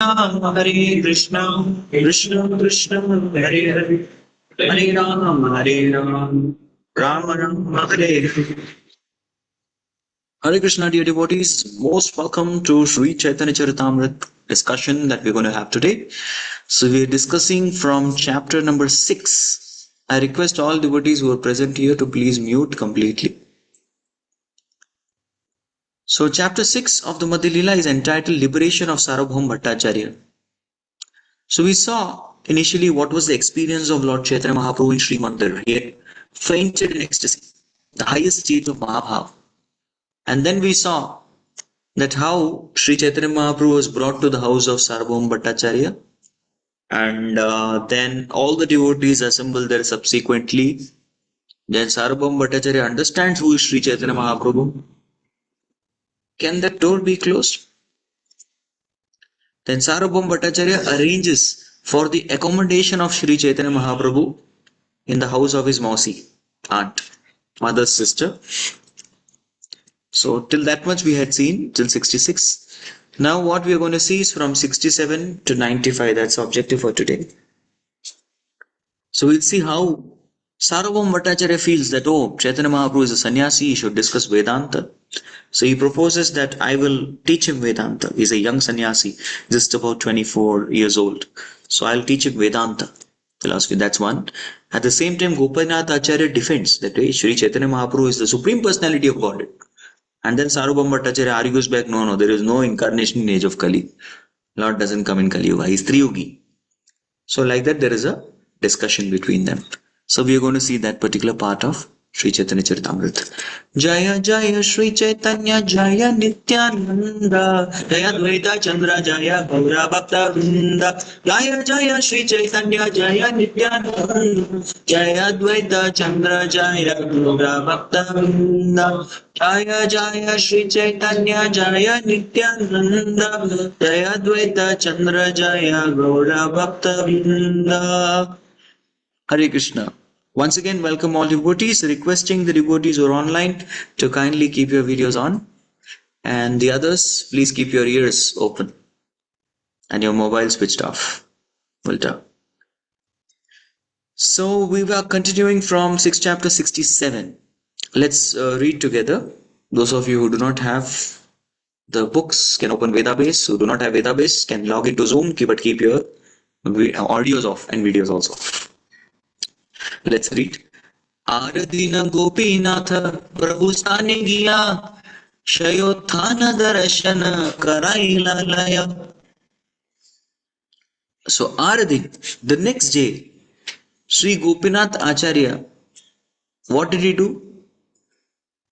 Hare Krishna, Krishna Krishna, Hare Hare, Hare Ram, Rama Rama, Hare Hare. Hare Krishna, dear devotees, most welcome to Sri Chaitanya Charitamrita discussion that we're going to have today. So we're discussing from chapter number 6. I request all devotees who are present here to please mute completely. So chapter 6 of the Madhya Leela is entitled Liberation of Sarvabhauma Bhattacharya. So we saw initially what was the experience of Lord Chaitanya Mahaprabhu in Sri Mandir. He had fainted in ecstasy, the highest state of Mahabhav. And then we saw that how Sri Chaitanya Mahaprabhu was brought to the house of Sarvabhauma Bhattacharya. And then all the devotees assembled there subsequently. Then Sarvabhauma Bhattacharya understands who is Sri Chaitanya Mahaprabhu. Can that door be closed? Then Sarvabhauma Bhattacharya arranges for the accommodation of Sri Chaitanya Mahaprabhu in the house of his Mausi, aunt, mother's sister. So till that much we had seen, till 66. Now what we are going to see is from 67 to 95. That's the objective for today. So we'll see how Sarvabhauma Bhattacharya feels that, oh, Chaitanya Mahaprabhu is a sannyasi, he should discuss Vedanta. So he proposes that I will teach him Vedanta. He's a young sannyasi, just about 24 years old. So I'll teach him Vedanta philosophy. That's one. At the same time, Gopinath Acharya defends that way Sri Chaitanya Mahaprabhu is the supreme personality of Godhead. And then Sarvabhauma Bhattacharya argues back, no, there is no incarnation in age of Kali. Lord doesn't come in Kali Yuga. He's Triyugi. So like that, there is a discussion between them. So we are going to see that particular part of Sri Chaitanya Charitamrita. Jaya Jaya Sri Chaitanya Jaya Nityananda Jaya Dvaita Chandra Jaya Gaura Bhakta Vrinda Jaya Jaya Sri Chaitanya Jaya Nityananda Jaya Dvaita Chandra Jaya Gaura Bhakta Vrinda Jaya Jaya Sri Chaitanya Jaya Nityananda Jaya Dvaita Chandra Jaya Gaura Bhakta Vrinda. Hare Krishna. Once again, welcome all devotees, requesting the devotees who are online to kindly keep your videos on, and the others, please keep your ears open and your mobile switched off. So we were continuing from chapter 67. Let's read together. Those of you who do not have the books can open Vedabase. Who do not have Vedabase can log into Zoom, but keep your audios off and videos also off. Let's read. Aradina Gopinatha Prabhu Stane Giya Shayothana Darashana Karaila Laya. So Aradin, the next day, Sri Gopinath Acharya, what did he do?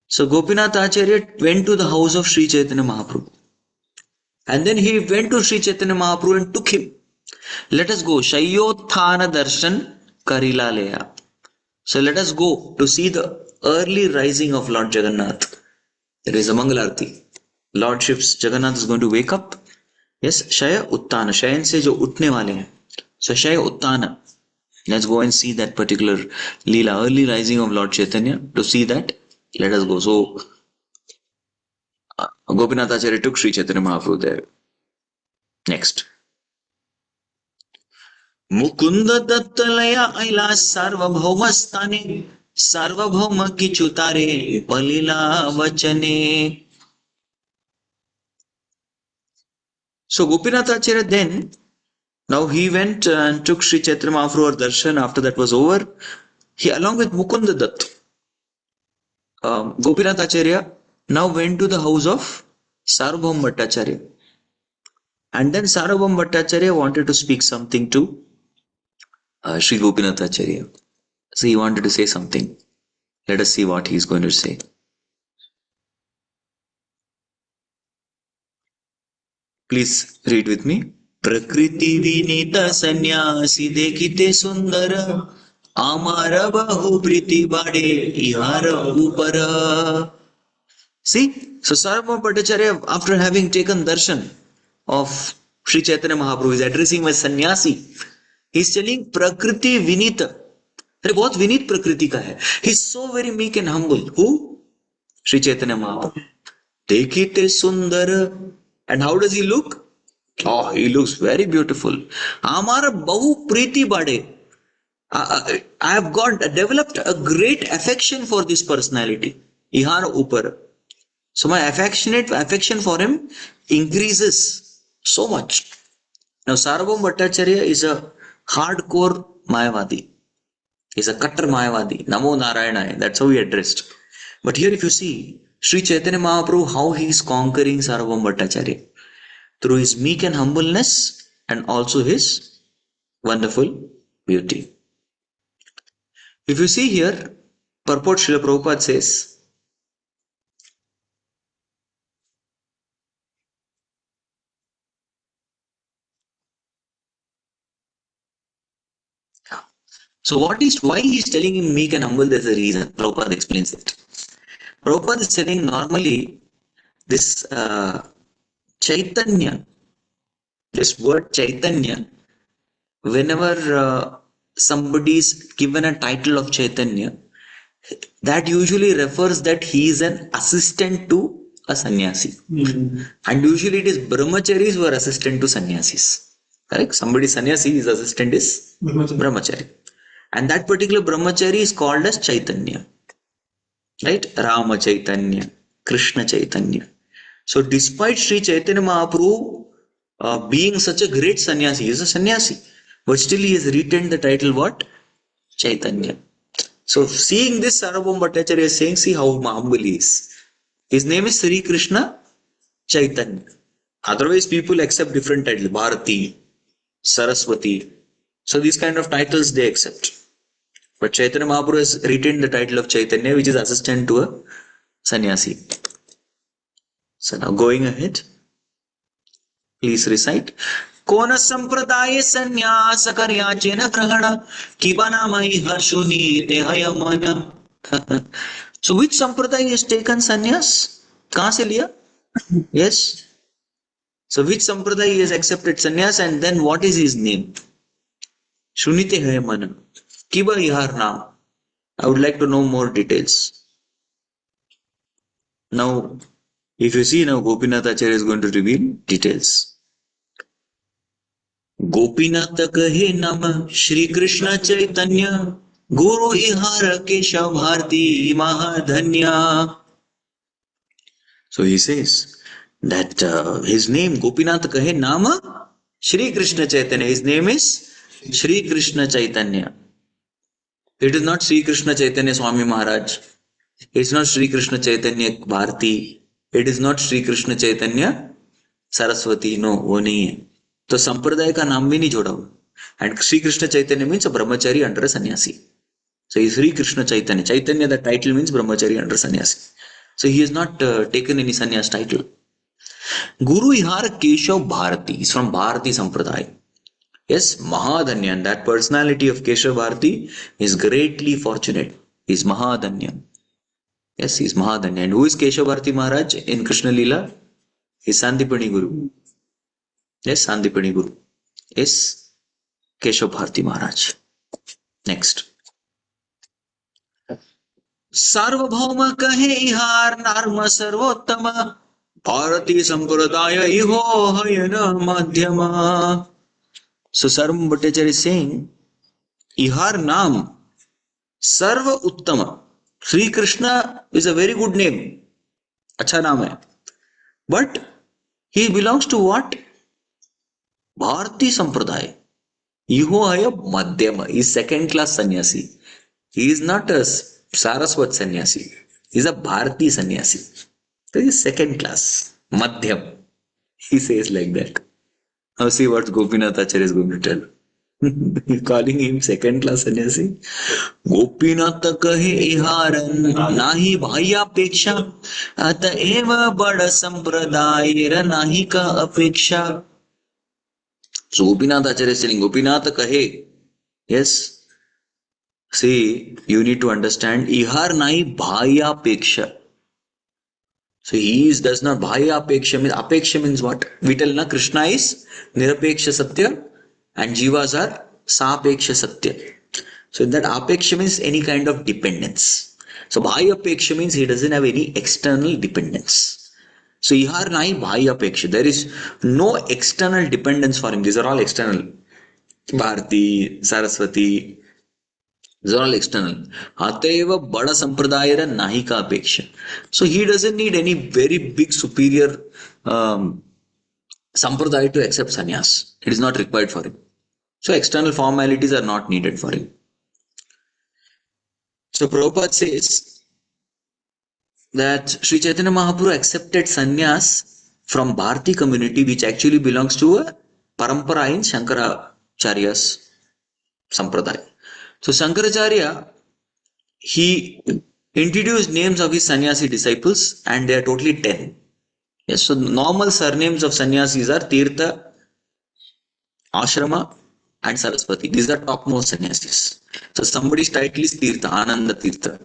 So Gopinath Acharya went to the house of Sri Chaitanya Mahaprabhu. And then he went to Sri Chaitanya Mahaprabhu and took him. Let us go. Shayothana Darshan Karila Leya. So let us go to see the early rising of Lord Jagannath. There is a Mangalarti. Lord Ships Jagannath is going to wake up. Yes, Shaya Uttana. Shayan se jo utne wale hain. So Shaya Uttana. Let's go and see that particular Leela, early rising of Lord Chaitanya. To see that, let us go. So Gopinath Acharya took Sri Chaitanya Mahaprabhu there. Next. Mukunda Dattalaya Aila Sarvabhauma Stane Sarvabhauma Kichutare Palila Vachane. So Gopinath Acharya then, now he went and took Sri Chaitanya Mahaprabhu darshan. After that was over, he along with Mukunda Datt, Gopinath Acharya now went to the house of Sarvabhauma Bhattacharya. And then Sarvabhauma Bhattacharya wanted to speak something to Sri Gopinath Acharya. So he wanted to say something. Let us see what he is going to say. Please read with me. Prakriti Vinita Sanyasi Dekhite Sundara Amara Bahu Priti Bade Ihara Upara. See, so Sarvabhauma Bhattacharya, after having taken darshan of Sri Chaitanya Mahaprabhu, is addressing my sannyasi. He's telling Prakriti Vinita. अरे बहुत विनीत प्रकृति का है. He's so very meek and humble. Who? Sri Chaitanya Mahaprabhu. Dekhite Sundara. And how does he look? Oh, he looks very beautiful. Amara Bahu Preeti Bade. I have got developed a great affection for this personality. Ihar Upar. So my affection for him increases so much. Now Sarvabhauma Bhattacharya is a hardcore Mayavadi. He's a cutter Mayavadi. Namo Narayana. That's how he addressed. But here if you see Sri Chaitanya Mahaprabhu, how he is conquering Sarvabhauma Bhattacharya through his meek and humbleness and also his wonderful beauty. If you see here, purport Srila Prabhupada says, so why he's telling him meek and humble, there's a reason. Prabhupada explains it. Prabhupada is telling normally this Chaitanya, this word Chaitanya, whenever somebody is given a title of Chaitanya, that usually refers that he is an assistant to a sannyasi. And usually it is brahmacharis who are assistant to sannyasis. Correct? Somebody sannyasi, his assistant is brahmachari. And that particular brahmachari is called as Chaitanya. Right? Rama Chaitanya, Krishna Chaitanya. So despite Sri Chaitanya Mahaprabhu being such a great sannyasi, he is a sannyasi, but still he has retained the title what? Chaitanya. So seeing this, Sarvabhauma Bhattacharya is saying, see how humble he is. His name is Sri Krishna Chaitanya. Otherwise people accept different titles, Bharati, Saraswati. So these kind of titles they accept. But Chaitanya Mahaprabhu has retained the title of Chaitanya, which is assistant to a sannyasi. So now going ahead, please recite. Kona sampradaye sannyasa karyachena grahana kibana mai harshuni tehayamana. So which sampradaya has taken sannyas? Kahan se liya? Yes. So which sampradaya has accepted sannyas and then what is his name? Shunite hayamana. Kiba ihar naam. I would like to know more details. Now, if you see now, Gopinath Acharya is going to reveal details. Gopinath कहे नम श्री कृष्ण चैतन्य गुरु इहार Keshav Bharti महाधन्या. So he says that his name Gopinath kahe nama Shri Krishna Chaitanya. His name is Shri Krishna Chaitanya. It is not Shri Krishna Chaitanya Swami Maharaj. It is not Shri Krishna Chaitanya Bharati. It is not Shri Krishna Chaitanya Saraswati. No, वो नहीं है. तो संप्रदाय का नाम भी नहीं जोड़ा हुआ. And Shri Krishna Chaitanya means a brahmachari under a sannyasi. So he is Shri Krishna Chaitanya. Chaitanya, the title means brahmachari under sannyasi. So he has not taken any sannyas title. Guru Ihar Keshav Bharati is from Bharati Sampradaya. Yes, Mahadanya, and that personality of Keshav Bharati is greatly fortunate. He is Mahadanya. Yes, he is Mahadanya. And who is Keshav Bharati Maharaj in Krishna Leela? He is Sandipani Guru. Yes, Sandipani Guru is Keshav Bharati Maharaj. Next. Sarvabhauma kahe ihar narma sarvottama Bharati Sampradaya iho hayana madhyama. So Sarvabhauma Bhattacharya is saying, ihar naam sarva uttama. Sri Krishna is a very good name. Acha naam hai. But he belongs to what? Bharati Sampradaya. Iho haya madhyama. He is second class sannyasi. He is not a Saraswat sannyasi. He is a Bharati sannyasi. So he is second class. Madhyam. He says like that. Now see what Gopinath Acharya is going to tell. He's calling him second class sannyasi. Gopinath kahe iharan nahi bhaya peksha ataeva bada sampradayera nahi ka apeksha. So Gopinath Acharya is telling Gopinath kahe. Yes. See, you need to understand ihar nahi bhaya peksha. So he does not bhaya apeksha means apeksha means what? We tell na Krishna is nirapeksha satya and jivas are sapeksha satya. So that apeksha means any kind of dependence. So bhaya apeksha means he doesn't have any external dependence. So ihar nai bhai apeksha. There is no external dependence for him. These are all external. Bharati, Saraswati, these are all external. Ateva bada sampradayara nahi ka apeksha. So he doesn't need any very big superior sampradaya to accept sannyas. It is not required for him. So external formalities are not needed for him. So Prabhupada says that Sri Chaitanya Mahaprabhu accepted sannyas from Bharati community, which actually belongs to a parampara in Shankaracharya's sampradaya. So Shankaracharya, he introduced names of his sannyasi disciples and they are totally 10. Yes, so normal surnames of sannyasis are Tirtha, Ashrama and Saraswati. These are topmost sannyasis. So somebody's title is Tirtha, Ananda Tirtha.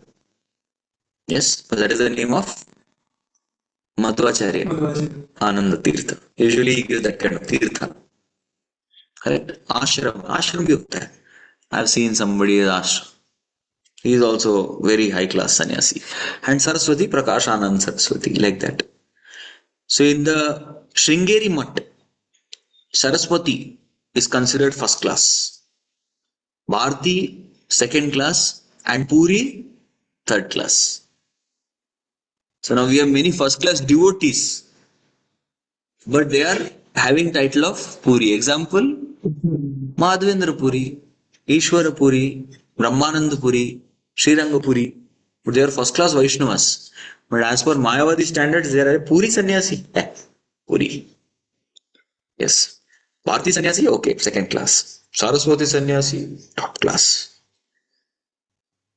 Yes, so that is the name of Madhvacharya, Ananda Tirtha. Usually he gives that kind of Tirtha. Correct? Ashram. Ashram bhi hota hai. I have seen somebody as Ashram. He is also very high class sannyasi. And Saraswati, Prakash Anand Saraswati, like that. So in the Sringeri Mutt, Saraswati is considered first class. Bharati, second class. And Puri, third class. So now we have many first class devotees. But they are having title of Puri. Example, Madhavendra Puri, Ishwara Puri, Brahmananda Puri, Sriranga Puri. But they are first class Vaishnavas. But as per Mayavadi standards, they are a Puri sannyasi. Puri. Yes. Bharati sannyasi, okay, second class. Saraswati sannyasi, top class.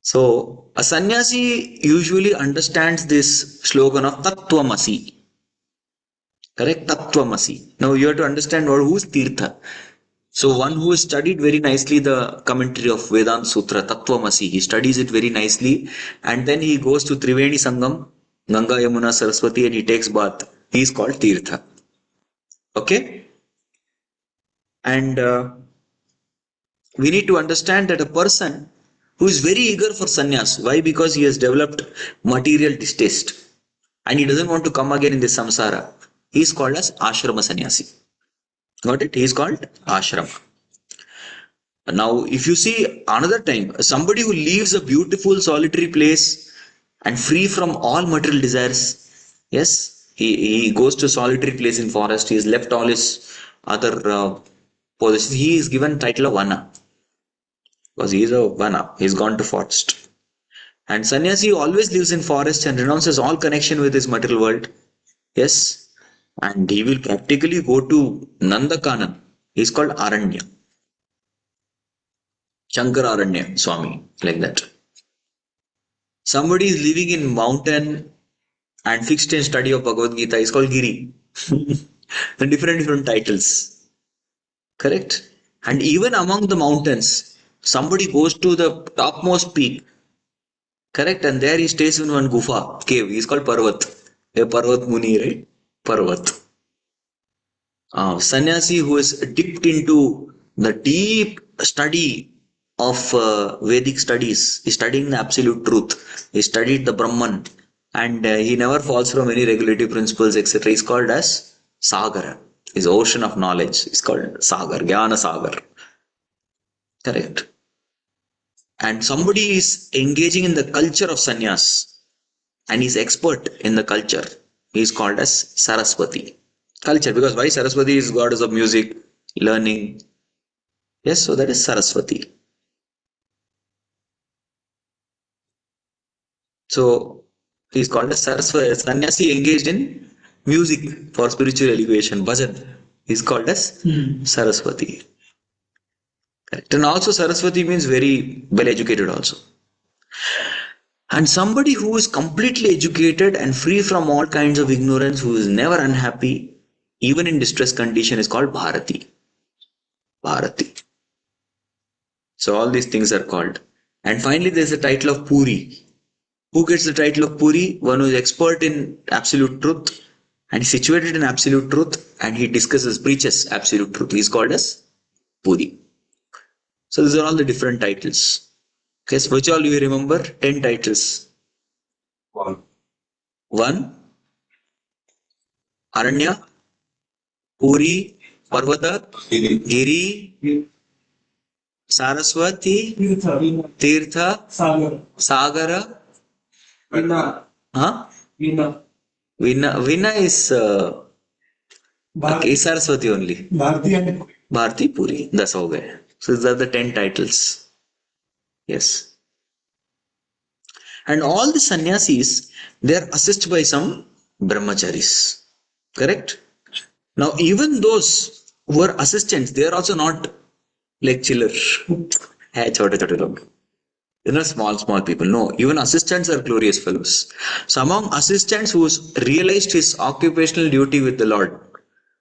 So a sannyasi usually understands this slogan of Tattvamasi. Correct? Tattvamasi. Now you have to understand who is Tirtha. So one who has studied very nicely the commentary of Vedanta Sutra, Tattvamasi, he studies it very nicely and then he goes to Triveni Sangam, Ganga, Yamuna, Saraswati and he takes bath. He is called Tirtha. Okay? And we need to understand that a person who is very eager for sannyas, why? Because he has developed material distaste and he doesn't want to come again in this samsara. He is called as Ashrama Sannyasi. Got it? He is called Ashrama. Now, if you see another time, somebody who leaves a beautiful solitary place and free from all material desires, yes, he goes to a solitary place in forest, he has left all his other possessions, he is given title of Vana. Because he is a Vana, he has gone to forest. And sannyasi always lives in forest and renounces all connection with this material world. Yes, and he will practically go to Nandakanan. He is called Aranya. Shankararanya Swami, like that. Somebody is living in mountain and fixed in study of Bhagavad Gita is called Giri. And different titles. Correct? And even among the mountains, somebody goes to the topmost peak. Correct? And there he stays in one gufa, cave. He is called Parvat. A Parvat Muni, right? Parvat. Sannyasi who is dipped into the deep study of Vedic studies, is studying the absolute truth. He studied the Brahman and he never falls from any regulative principles, etc. He's called as Sagar. His ocean of knowledge is called Sagar, Jnana Sagar. Correct. And somebody is engaging in the culture of sannyas and is expert in the culture. He is called as Saraswati. Culture, because why? Saraswati is goddess of music, learning. Yes, so that is Saraswati. So he is called as Saraswati. Sannyasi engaged in music for spiritual elevation, bhajan. He is called as Saraswati. Correct. And also Saraswati means very well educated also. And somebody who is completely educated and free from all kinds of ignorance, who is never unhappy, even in distress condition, is called Bharati. Bharati. So all these things are called. And finally, there is the title of Puri. Who gets the title of Puri? One who is expert in absolute truth and is situated in absolute truth and he discusses, preaches absolute truth. He is called as Puri. So these are all the different titles. Okay, so which all you remember? 10 titles. One. Aranya, Puri, Parvata, Giri, Saraswati, Tirtha, Sagara, huh? Vina is okay, Saraswati only. Bharti Puri. That's how गए. So these are the 10 titles. Yes. And all the sannyasis, they are assisted by some brahmacharis. Correct? Now, even those who are assistants, they are also not like chiller. Hey, chote chote log. They're not small people. No, even assistants are glorious fellows. So, among assistants who realized his occupational duty with the Lord,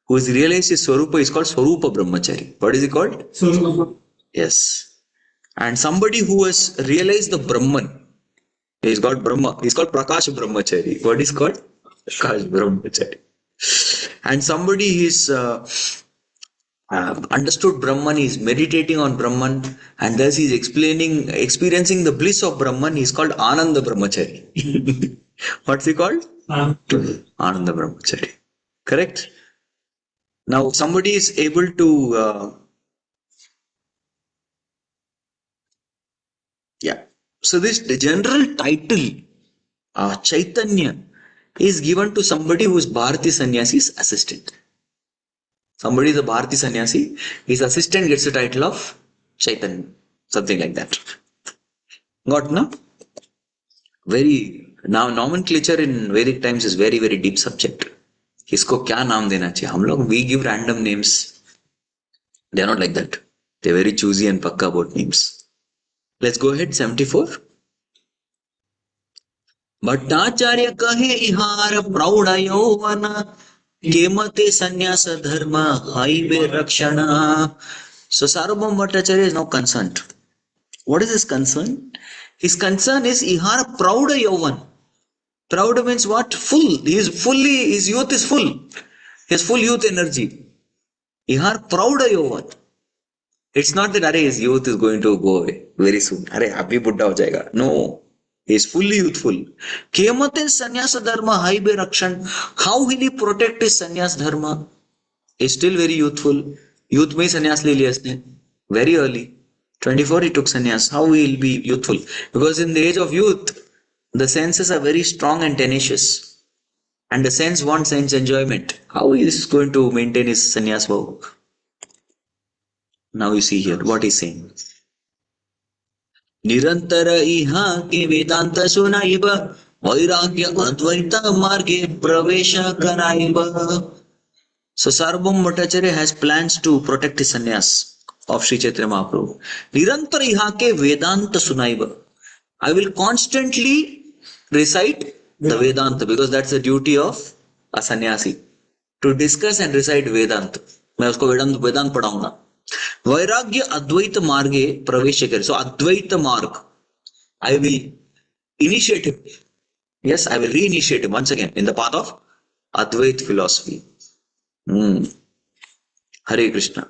who has realized his Swarupa, is called Swarupa Brahmachari. What is he called? Swarupa. Yes. And somebody who has realized the Brahman, he's got Brahma, he's called Prakash Brahmachari. What is called? Prakash Brahmachari. And somebody is understood Brahman, is meditating on Brahman, and thus he's experiencing the bliss of Brahman. He's called Ananda Brahmachari. What's he called? Ananda Brahmachari. Correct? Now, somebody is able to, So this the general title, Chaitanya, is given to somebody who is Bharati Sannyasi's assistant. Somebody is a Bharati Sannyasi, his assistant gets the title of Chaitanya, something like that. Got no? Now nomenclature in Vedic times is very deep subject. किसको क्या नाम देना चाहिए? हम लोग we give random names. They are not like that. They are very choosy and pakka about names. Let's go ahead. 74. Bhattacharya कहे इहार प्रौढ़ यौवन केमते संन्यास धर्म हाईवे रक्षण. So Sarvabhauma Bhattacharya is now concerned. What is his concern? His concern is ihara prauda yauvan. Prauda means what? Full. His youth is full. He has full youth energy. Ihara prauda yauvan. It's not that his youth is going to go away very soon. Abhi buddha ho jayega. No. He is fully youthful. Kemate sannyasa dharma haibe rakshan. How will he protect his sannyas dharma? He is still very youthful. Youth mein sannyas le liya isne. Very early. 24 he took sannyas. How will he be youthful? Because in the age of youth, the senses are very strong and tenacious. And the sense wants sense enjoyment. How he is going to maintain his sannyas vow? Now you see here what he is saying. निरंतर इहा के वेदांत सुनाइब वैराग्य अद्वैत मार्गे प्रवेश कराइब. So Sarvabhauma Bhattacharya has plans to protect his sannyas of Sri Chaitanya Mahaprabhu. Nirantar iha ke Vedanta sunaiba. I will constantly recite the Vedanta because that's the duty of a sannyasi. To discuss and recite Vedanta. मैं उसको वेदांत पढ़ाऊंगा. वैराग्य अद्वैत मार्गे प्रवेश करे. So Advaita marg, I will initiate him. Yes, I will reinitiate him once again in the path of Advaita philosophy. Hare Krishna.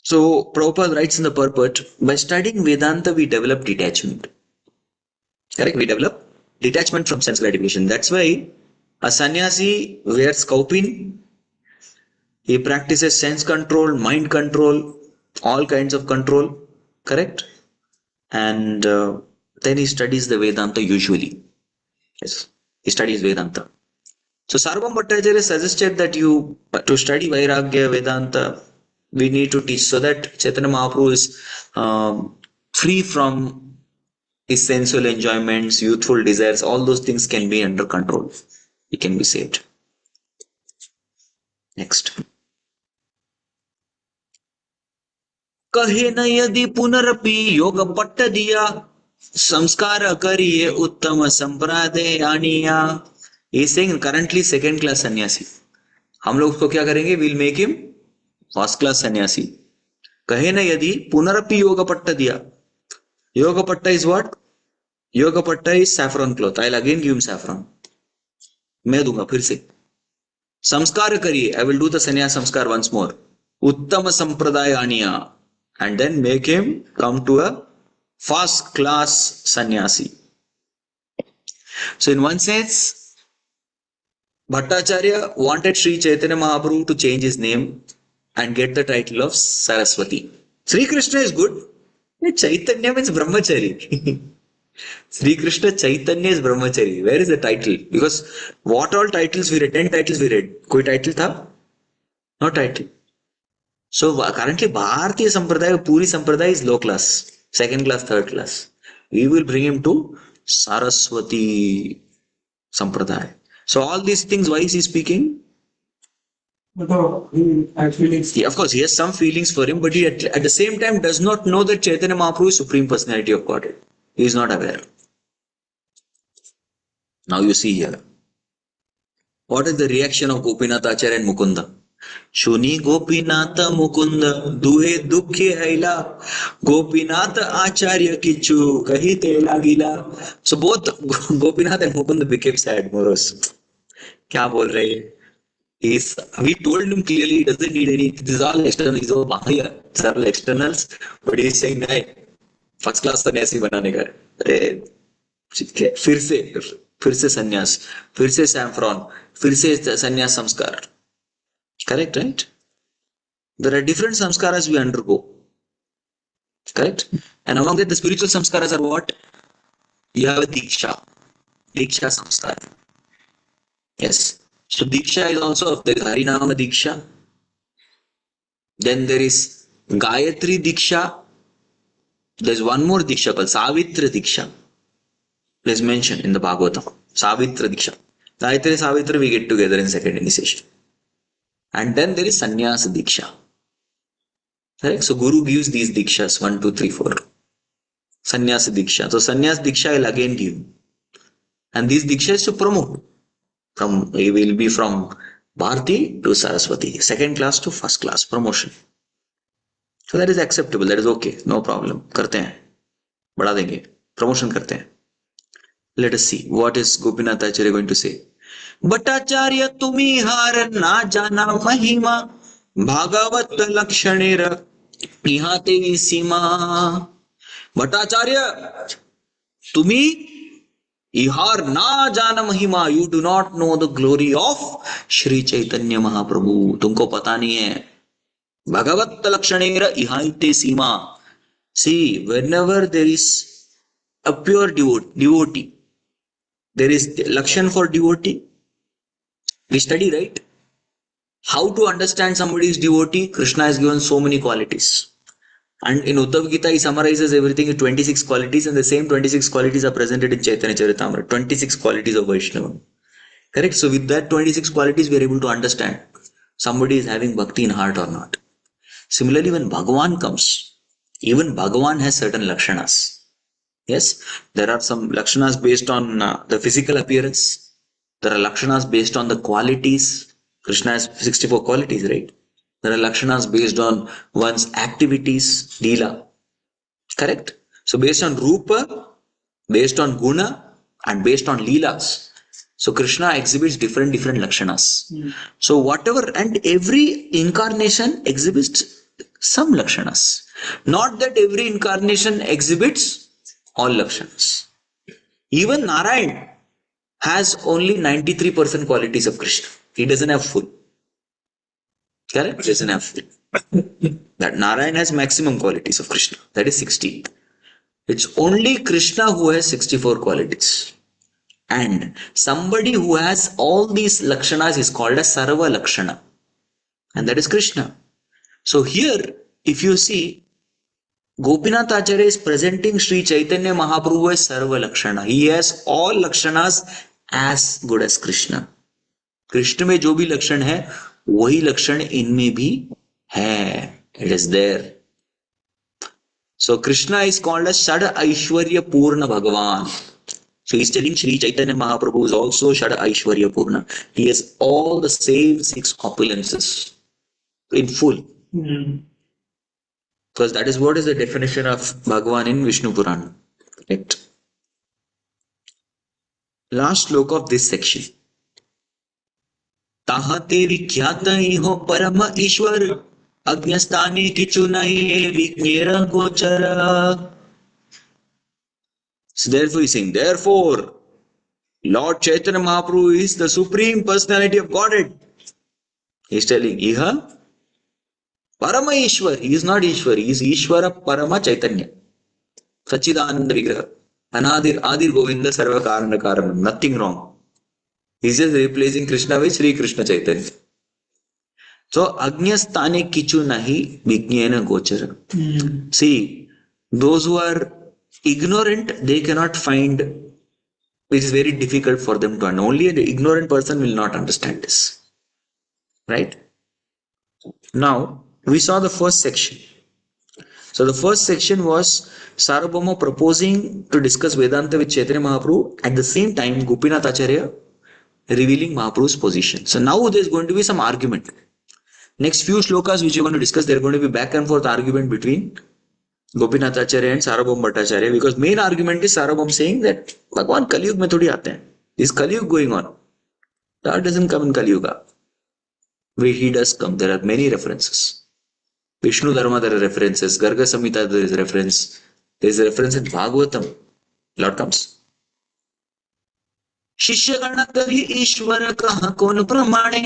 So Prabhupada writes in the purport, by studying Vedanta we develop detachment. Correct? We develop detachment from sense gratification. That's why a sannyasi wears kaupin. He practices sense control, mind control, all kinds of control. Correct? And then he studies the Vedanta usually. Yes, he studies Vedanta. So Sarvabhauma Bhattacharya suggested that to study Vairagya, Vedanta, we need to teach so that Chaitanya Mahaprabhu is free from his sensual enjoyments, youthful desires, all those things can be under control. He can be saved. Next. कहे न यदि पुनरपि योग पट्ट दिया संस्कार करिए उत्तम संप्रदाय आनिया. He is saying currently second class sannyasi. हम लोग उसको क्या करेंगे? We'll make him first class sannyasi. कहे न यदि पुनरपि योग पट्ट दिया. Yoga patta is what? Yoga patta is saffron cloth. I'll again give him saffron. मैं दूंगा फिर से. संस्कार करिए. I will do the sannyas samskar once more. उत्तम संप्रदाय आनिया. And then make him come to a first class sannyasi. So in one sense, Bhattacharya wanted Sri Chaitanya Mahaprabhu to change his name and get the title of Saraswati. Sri Krishna is good. Chaitanya means Brahmachari. Sri Krishna Chaitanya is Brahmachari. Where is the title? Because what all titles we read? 10 titles we read. Koi title tha? No title. So currently Bharatiya Sampradaya, Puri Sampradaya is low class. Second class, third class. We will bring him to Saraswati Sampradaya. So all these things, why is he speaking? No, he actually. Yeah, of course, he has some feelings for him, but he at the same time does not know that Chaitanya Mahaprabhu is Supreme Personality of Godhead. He is not aware. Now you see here. What is the reaction of Gopinath Acharya and Mukunda? Shuni Gopinatha Mukunda Duhe Dukhe Haila Gopinath Acharya Kichu Kahite Lagila. So both Gopinath and Mukunda became sad, morose. Kya bol rahe? We told him clearly he doesn't need any. This is all external. He's all Bahaya. These are all externals. But he's saying, "No, first class सन्यासी बनाने का." अरे फिर से संन्यास, फिर से सैम्फ्रॉन, फिर से संन्यास संस्कार. Correct, right? There are different samskaras we undergo. Correct? And along with the spiritual samskaras are what? You have a diksha. Diksha samskar. Yes. So diksha is also, there is Harinama diksha. Then there is Gayatri diksha. There is one more diksha called Savitra diksha. Let's mention in the Bhagavatam. Savitra diksha. Gayatri and Savitra we get together in second initiation. And then there is Sannyas diksha. Correct? So Guru gives these dikshas 1, 2, 3, 4. Sannyas diksha. So Sannyas diksha will again give. And these dikshas to promote. It will be from Bharati to Saraswati. Second class to first class. Promotion. So that is acceptable. That is okay. No problem. करते हैं. बढ़ा देंगे. Promotion करते हैं. Let us see. What is Gopinath Acharya going to say? Bhattacharya tumi har na jana mahima Bhagavat lakshanera ihate sima. Bhattacharya, tumi ihar na jana mahima. You do not know the glory of Sri Chaitanya Mahaprabhu. तुमको पता नहीं है. Bhagavat lakshanera ihate sima. See, whenever there is a pure devotee, there is lakshan for devotee. We study, right? How to understand somebody's devotee? Krishna has given so many qualities. And in Uddhav Gita, he summarizes everything in 26 qualities, and the same 26 qualities are presented in Chaitanya Charitamrita. 26 qualities of Vaishnava. Correct? So with that 26 qualities, we are able to understand somebody is having bhakti in heart or not. Similarly, when Bhagavan comes, even Bhagavan has certain lakshanas. Yes, there are some lakshanas based on the physical appearance. There are lakshanas based on the qualities. Krishna has 64 qualities, right? There are lakshanas based on one's activities, leela. Correct? So based on rupa, based on guna, and based on leelas. So Krishna exhibits different lakshanas. So whatever, and every incarnation exhibits some lakshanas. Not that every incarnation exhibits all lakshanas. Even Narayan has only 93% qualities of Krishna. He doesn't have full. Correct? Doesn't have full. That Narayan has maximum qualities of Krishna. That is 60. It's only Krishna who has 64 qualities. And somebody who has all these lakshanas is called a Sarva Lakshana. And that is Krishna. So here, if you see, Gopinath Acharya is presenting Sri Chaitanya Mahaprabhu as Sarva Lakshana. He has all lakshanas as good as Krishna. Krishna में जो भी लक्षण है वही लक्षण इनमें भी है. It is there. So Krishna is called as Shad Aishwarya Purna Bhagavan. So he is telling Sri Chaitanya Mahaprabhu is also Shad Aishwarya Purna. He has all the same 6 opulences in full. Because that is what is the definition of Bhagavan in Vishnu Purana. Right? Last sloka of this section. ताहते विख्यात ही हो परम ईश्वर अज्ञस्थानी किचु नहीं विज्ञेर गोचर. So therefore he is saying, therefore Lord Chaitanya Mahaprabhu is the Supreme Personality of Godhead. He's telling, Iha Parama Ishwar. He is not Ishwar. He is Ishwara Parama Chaitanya. Sachidananda Vigraha. Anadir Adir Govinda Sarva Karana Karanam. Nothing wrong. He's just replacing Krishna with Sri Krishna Chaitanya. So, Agnyasthane Kichu Nahi Vignena Gochara. See, those who are ignorant, they cannot find, it is very difficult for them to understand. Only an ignorant person will not understand this. Right? Now, we saw the first section. So, the first section was Sarvabhauma proposing to discuss Vedanta with Chaitanya Mahaprabhu. At the same time, Gopinath Acharya revealing Mahaprabhu's position. So, now there is going to be some argument. Next few shlokas which we are going to discuss, there are going to be back and forth argument between Gopinath Acharya and Sarvabhauma Bhattacharya, because main argument is Sarvabhauma saying that Bhagwan Kali Yuga mein thodi aate hain. Is Kali Yuga going on? God doesn't come in Kali Yuga. He does come. There are many references. Vishnu Dharma there are references. Garga Samhita there is reference. There is a reference in Bhagavatam. Lord comes. शिष्य गण कहि ईश्वर कहा कौन प्रमाणे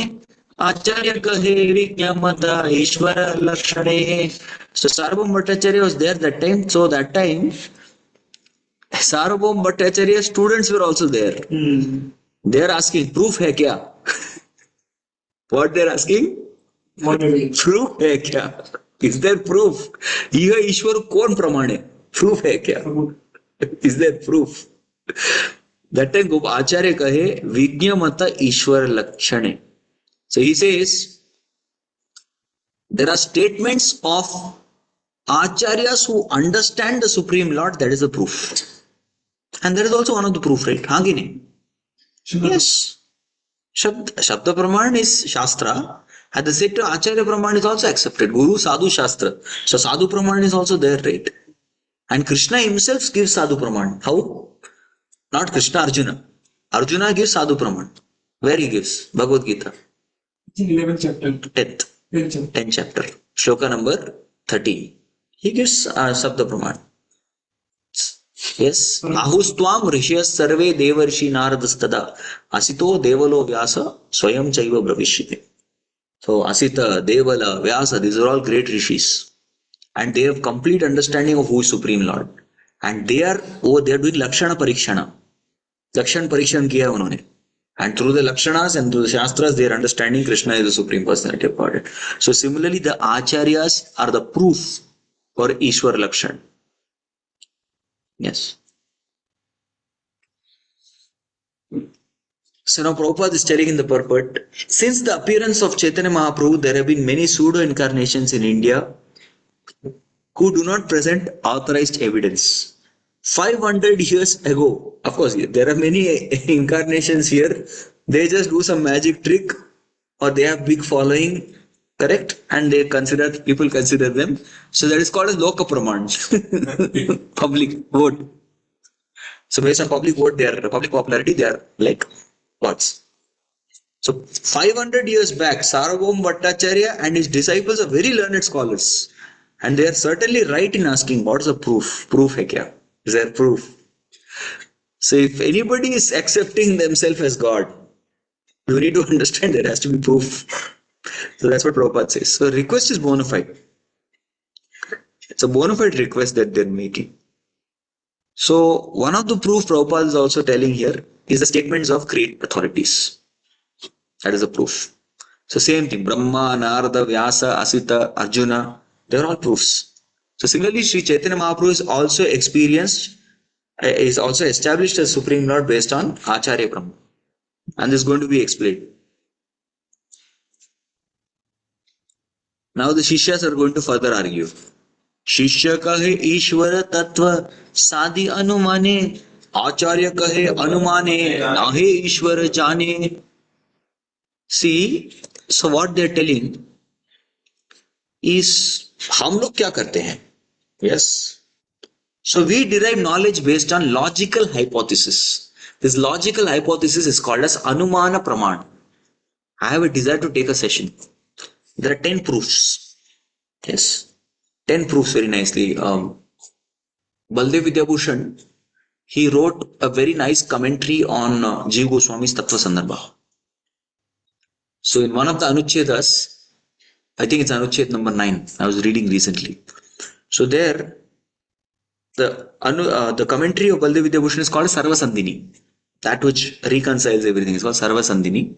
आचार्य कहे विज्ञामता ईश्वर लक्षणे. So Sarvabhauma Bhattacharya was there that time. So that time Sarvabhauma Bhattacharya students were also there. They are asking proof hai kya? What they are asking? Proof hai kya? Is there proof? Iha Ishwar kon pramane? Proof hai kya? Is there proof? That time Acharya kahe Vignamata Ishwar Lakshane. So he says there are statements of Acharyas who understand the Supreme Lord, that is the proof. And that is also one of the proof, right? Hangini. Yes. Shabda Praman is Shastra. At the same time, Acharya Praman is also accepted. Guru Sadhu Shastra. So Sadhu Praman is also there, right? And Krishna himself gives Sadhu Praman. How? Not Krishna, Arjuna. Arjuna gives Sadhu Praman. Where he gives? Bhagavad Gita. 11th chapter. 10th. 10th chapter. Shloka number 13. He gives Sabda Praman. Yes. Ahustvam Rishiyas Sarve Devarshi Naradastada Asito Devalo Vyasa Swayam Chaiva Bhavishyate. So Asita, Devala, Vyasa, these are all great rishis. And they have complete understanding of who is Supreme Lord. And they are doing Lakshana Parikshana. Lakshan Parikshan kiya unhone. And through the Lakshanas and through the Shastras, they are understanding Krishna is the Supreme Personality of Godhead. So similarly, the Acharyas are the proof for Ishwar Lakshan. Yes. So now Prabhupada is telling in the purport, since the appearance of Chaitanya Mahaprabhu, there have been many pseudo-incarnations in India who do not present authorized evidence. 500 years ago, of course, there are many incarnations here. They just do some magic trick or they have big following, correct? And people consider them. So that is called as Loka Praman. Public vote. So based on public vote, public popularity, they are like gods. So 500 years back, Sarvabhauma Bhattacharya and his disciples are very learned scholars. And they are certainly right in asking, what is the proof? Proof hai kya? Is there proof? So if anybody is accepting themselves as God, you need to understand there has to be proof. So that's what Prabhupada says. So request is bona fide. It's a bona fide request that they're making. So one of the proof Prabhupada is also telling here is the statements of great authorities. That is a proof. So same thing, Brahma, Narada, Vyasa, Asita, Arjuna, they are all proofs. So similarly, Sri Chaitanya Mahaprabhu is also established as Supreme Lord based on Acharya Brahma. And this is going to be explained. Now the Shishyas are going to further argue. Shishya kahe Ishwara Tattva Sadi Anumane Acharya kahe Anumane Nahe Ishwara Jane. See, so what they are telling is, हम लोग क्या करते हैं? Yes. So we derive knowledge based on logical hypothesis. This logical hypothesis is called as Anumana Praman. I have a desire to take a session. There are 10 proofs. Yes. 10 proofs very nicely. Baldev Vidyabhushan, he wrote a very nice commentary on Jiva Goswami's Tattva Sandarbha. So in one of the Anuchedas, I think it's Anuched number 9, I was reading recently. So there, the commentary of Baldev Vidyabhushan is called Sarva Sandhini. That which reconciles everything is called Sarva Sandhini.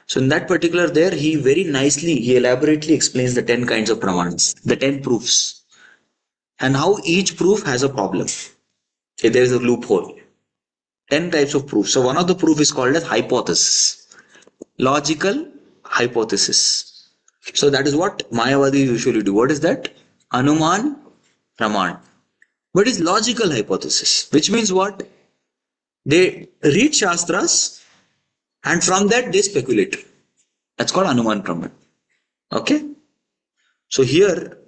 So in that particular there, he very nicely, he elaborately explains the 10 kinds of pramans, the 10 proofs, and how each proof has a problem. Okay, there is a loophole. 10 types of proofs. So one of the proof is called as hypothesis. Logical hypothesis. So that is what Mayavadi usually do. What is that? Anuman Praman. What is logical hypothesis? Which means what? They read Shastras and from that they speculate. That's called Anuman Praman. Okay? So here,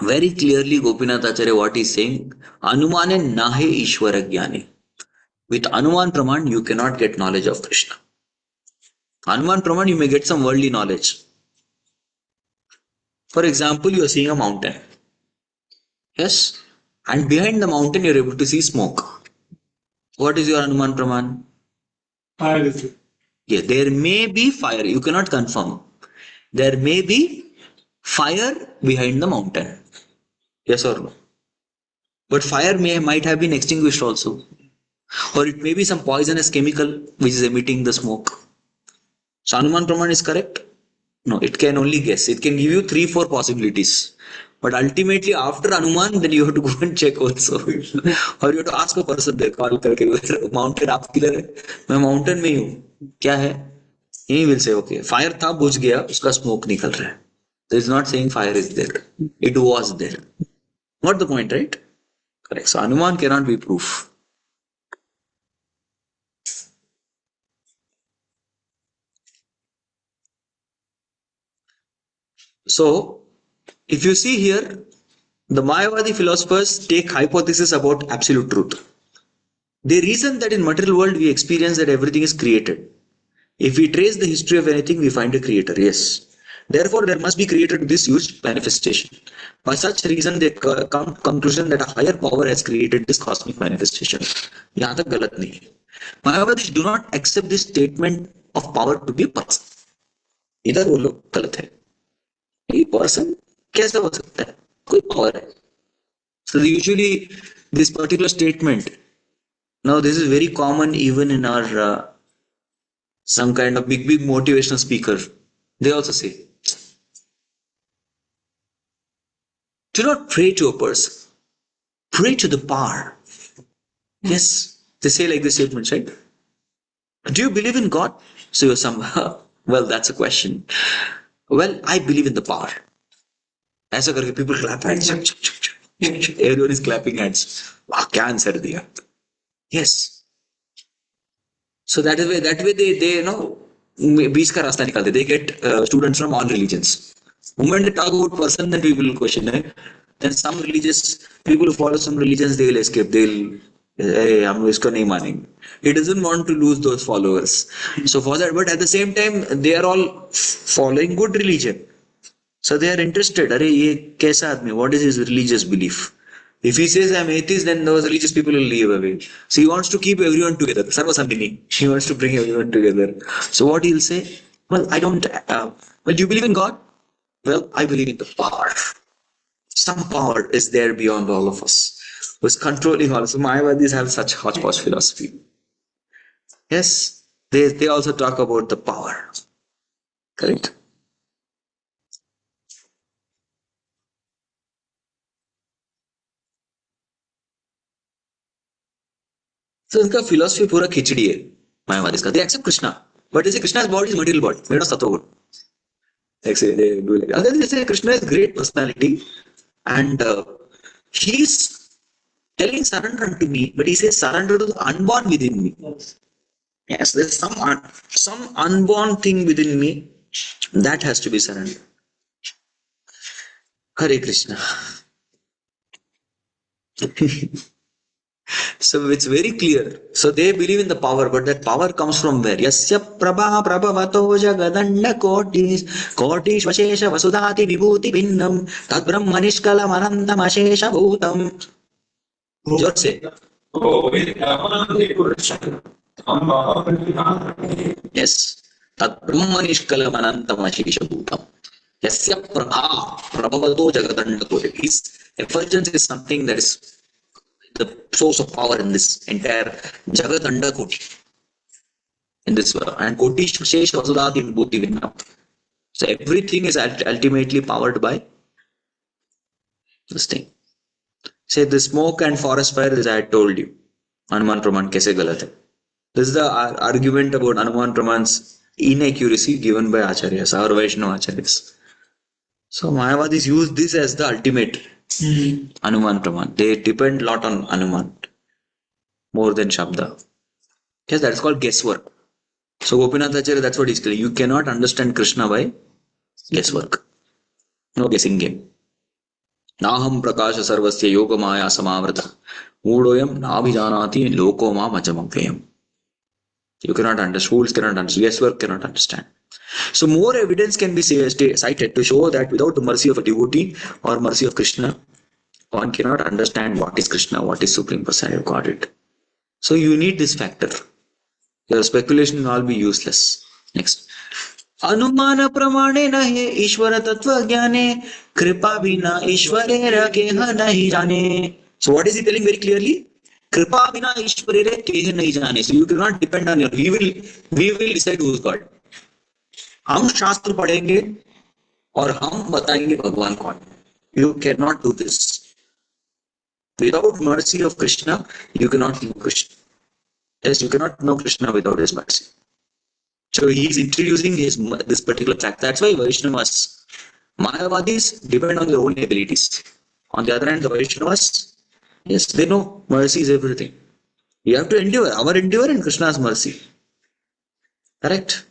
very clearly Gopinath Acharya what he is saying, Anumane nahe Ishwara Jnani. With Anuman Praman, you cannot get knowledge of Krishna. Anuman Praman, you may get some worldly knowledge. For example, you are seeing a mountain. Yes? And behind the mountain, you are able to see smoke. What is your Anuman Praman? Fire is it. Yeah, there may be fire. You cannot confirm. There may be fire behind the mountain. Yes or no? But fire might have been extinguished also. Or it may be some poisonous chemical which is emitting the smoke. So Anuman Praman is correct? No, it can only guess. It can give you 3-4 possibilities. But ultimately after Anuman, then you have to go and check also. Or you have to ask a person there, call करके, mountain आप किधर है? मैं mountain में ही हूँ. क्या है? He will say, okay, fire था बुझ गया, उसका smoke निकल रहा है. So it's not saying fire is there. It was there. Not the point, right? Correct. So Anuman cannot be proof. So, if you see here, the Mayavadi philosophers take hypothesis about absolute truth. They reason that in material world we experience that everything is created. If we trace the history of anything, we find a creator. Yes. Therefore, there must be creator to this huge manifestation. By such reason, they come to conclusion that a higher power has created this cosmic manifestation. यहाँ तक गलत नहीं है. Mayavadis do not accept this statement of power to be a person. इधर वो लोग गलत है. ये person कैसे हो सकता है? कोई power है. So usually this particular statement, now this is very common even in our some kind of big motivational speaker. They also say, do not pray to a person, pray to the power. Yes, they say like this statement, right? Do you believe in God? So you're some, well, that's a question. Well, I believe in the power. ऐसा करके people clap hands. Everyone is clapping hands. वाह क्या answer दिया. Yes. So that way they you know बीच का रास्ता निकालते. They get students from all religions. Moment they talk about person, then people will question it. Then some religious people who follow some religions, they will escape. They'll hey, हम इसको नहीं मानेंगे. He doesn't want to lose those followers. So for that, but at the same time, they are all following good religion. So they are interested. अरे ये कैसा आदमी? What is his religious belief? If he says I'm atheist, then those religious people will leave away. So he wants to keep everyone together. Sarva Sandhini. He wants to bring everyone together. So what he'll say? Well, I don't. Well, do you believe in God? Well, I believe in the power. Some power is there beyond all of us, who's controlling all. So Mayavadis have such hodgepodge philosophy. Yes, they also talk about the power. Correct. So इनका philosophy पूरा खिचड़ी है मायावादी का. They accept Krishna, but they say Krishna's body is material body, made of sattva guna. Like say they do like. And then they say Krishna is great personality, and he's telling surrender unto me, but he says surrender to the unborn within me. Yes, there's some unborn thing within me that has to be surrendered. Hare Krishna. So it's very clear. So they believe in the power, but that power comes from where? Yasya prabha prabhavato jagadanda kotish vashesha vasudhati vibhuti pinnam tad brahmanishkalam anandam ashesha bhutam. जोर से. Yes. तत् ब्रह्म निष्कलम अनंतम अशेष भूतम. यस्य Prabha प्रभवतो जगदंडकोटि. His effulgence is something that is the source of power in this entire Jagadandakoti, in this world. And Koti Shesh Vasudati Buddhi Vinnam. So everything is ultimately powered by this thing. Say the smoke and forest fire, as I had told you. Anuman Praman kaise galat hai. This is the argument about Anuman Praman's inaccuracy given by Acharyas, our Vaishnava Acharyas. So Mayavadis use this as the ultimate Anuman Praman. They depend a lot on Anuman more than Shabda. Yes, that's called guesswork. So Gopinath Acharya, that's what he's telling. You cannot understand Krishna by guesswork. No guessing game. Naham prakasha sarvasya yoga maya samavrata. Moodoyam nabhijanati loko ma machamagayam. You cannot understand. Fools cannot understand. Guesswork cannot understand. So more evidence can be cited to show that without the mercy of a devotee or mercy of Krishna, one cannot understand what is Krishna, what is Supreme Personality of Godhead. So you need this factor. Your speculation will all be useless. Next. Anumana pramane nahe Ishvara tattva jnane kripa bina Ishvarera keha nahi jane. So what is he telling very clearly? Kripa bina Ishvarera keha nahi jane. So you cannot depend on your. We will decide who is God. हम शास्त्र पढ़ेंगे और हम बताएंगे भगवान कौन. You cannot do this. Without mercy of Krishna, you cannot know Krishna. Yes, you cannot know Krishna without his mercy. So he is introducing this particular fact. That's why Vaishnavas, Mayavadis depend on their own abilities. On the other hand, the Vaishnavas, yes, they know mercy is everything. You have to endure. Our endure in Krishna's mercy. Correct?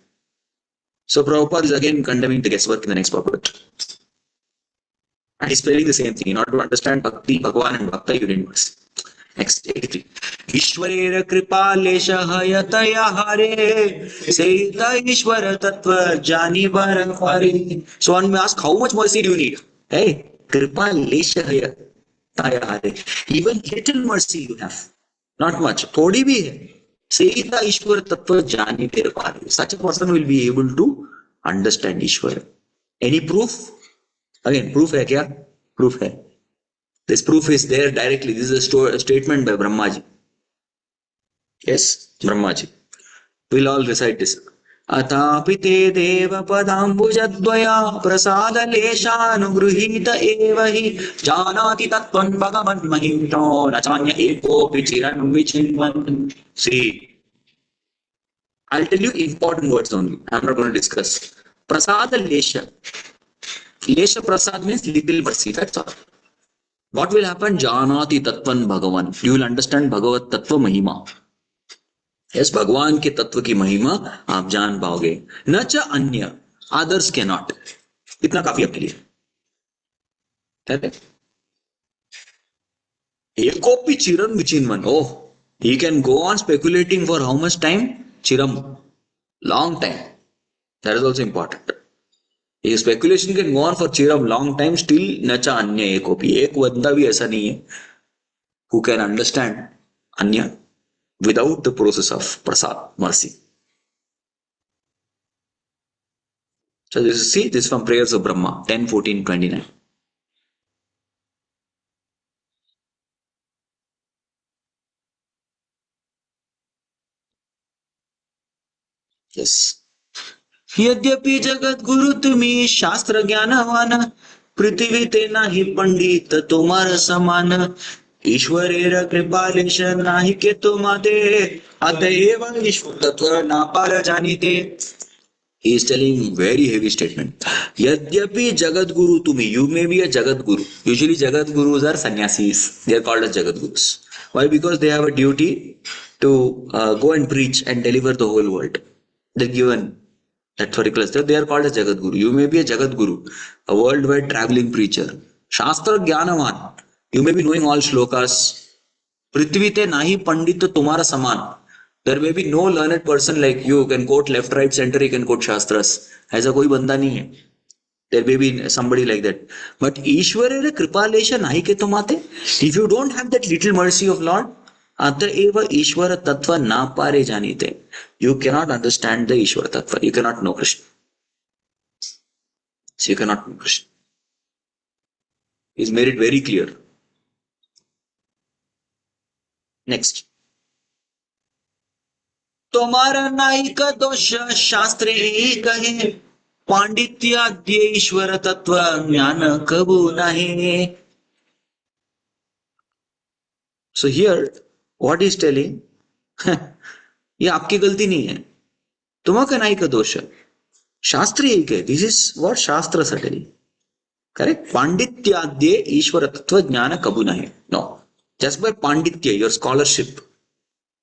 So Prabhupada is again condemning the guesswork in the next purport. And he's spelling the same thing. In order to understand Bhakti, Bhagavan and Bhakta, you need mercy. Next, 83. Ishwarera kripa lesha hayataya hare Seita Ishwara tattva jani hare. So one may ask, how much mercy do you need? Hey, kripa lesha hayataya hare. Even little mercy you have. Not much. Thodi bhi hai. Seita Ishwara tattva jani hare. Such a person will be able to understand Ishwara. Any proof? Again, proof hai kya? Proof hai. This proof is there directly. This is a statement by Brahmaji. Yes, Brahmaji. We'll all recite this. Atapite deva padambujadvaya prasada leshanugrihita evahi janati tattvan bhagavan mahito nachanya eko pichiran vichinvan. See, I'll tell you important words only. I'm not going to discuss. Prasada lesha. Lesha prasad means little mercy. That's all. What will happen? Janati Tattvan Bhagavan. You will understand Bhagavat Tattva Mahima. Yes, Bhagavan ke Tattva ki Mahima aap jaan paoge. Nacha anya. Others cannot. Itna kafi aapke liye. Correct? Ekopi chiram vichinman. Oh, he can go on speculating for how much time? Chiram. Long time. That is also important. His speculation can go on for chiram long time, still nacha anya ekopi. Ek banda bhi aisa nahi hai who can understand anya without the process of prasad, mercy. So this is from Prayers of Brahma, 10:14-29. Yes. यद्यपि जगत गुरु तुम्ही शास्त्र ज्ञानवान पृथ्वी ते नाही पंडित तुम्हार समान ईश्वरेर कृपालेश नाही के तुम्हाते अतएव ईश्वर तत्व ना पार जानीते. He is telling very heavy statement. Yadyapi Jagat Guru to me. You may be a Jagat Guru. Usually Jagat Gurus are sannyasis. They are called as Jagat Gurus. Why? Because they have a duty to go and preach and deliver the whole world. They're given that particular step. They are called as Jagat Guru. You may be a Jagat Guru, a worldwide traveling preacher. Shastra Jnanavan. You may be knowing all shlokas. Prithvi te nahi pandit tumhara saman. There may be no learned person like you who can quote left, right, center, he can quote Shastras. ऐसा कोई बंदा नहीं है. There may be somebody like that. But Ishwarere Kripalesha Nahike Tomate. If you don't have that little mercy of Lord, Ateva Ishwara Tattva Na Pare Janite. You cannot understand the Ishwara Tattva. You cannot know Krishna. So you cannot know Krishna. He's made it very clear. Next. तुम्हारा नायिक दोष शास्त्र एक है पांडित्याद्य ईश्वर तत्व ज्ञान कबू नहीं. So here what he's telling, ये आपकी गलती नहीं है, तुम्हारा नायिक दोष है, शास्त्र एक है. This is what शास्त्र is telling. Correct? पांडित्याद्य ईश्वर तत्व ज्ञान कबू नहीं. No. Just by panditya, your scholarship,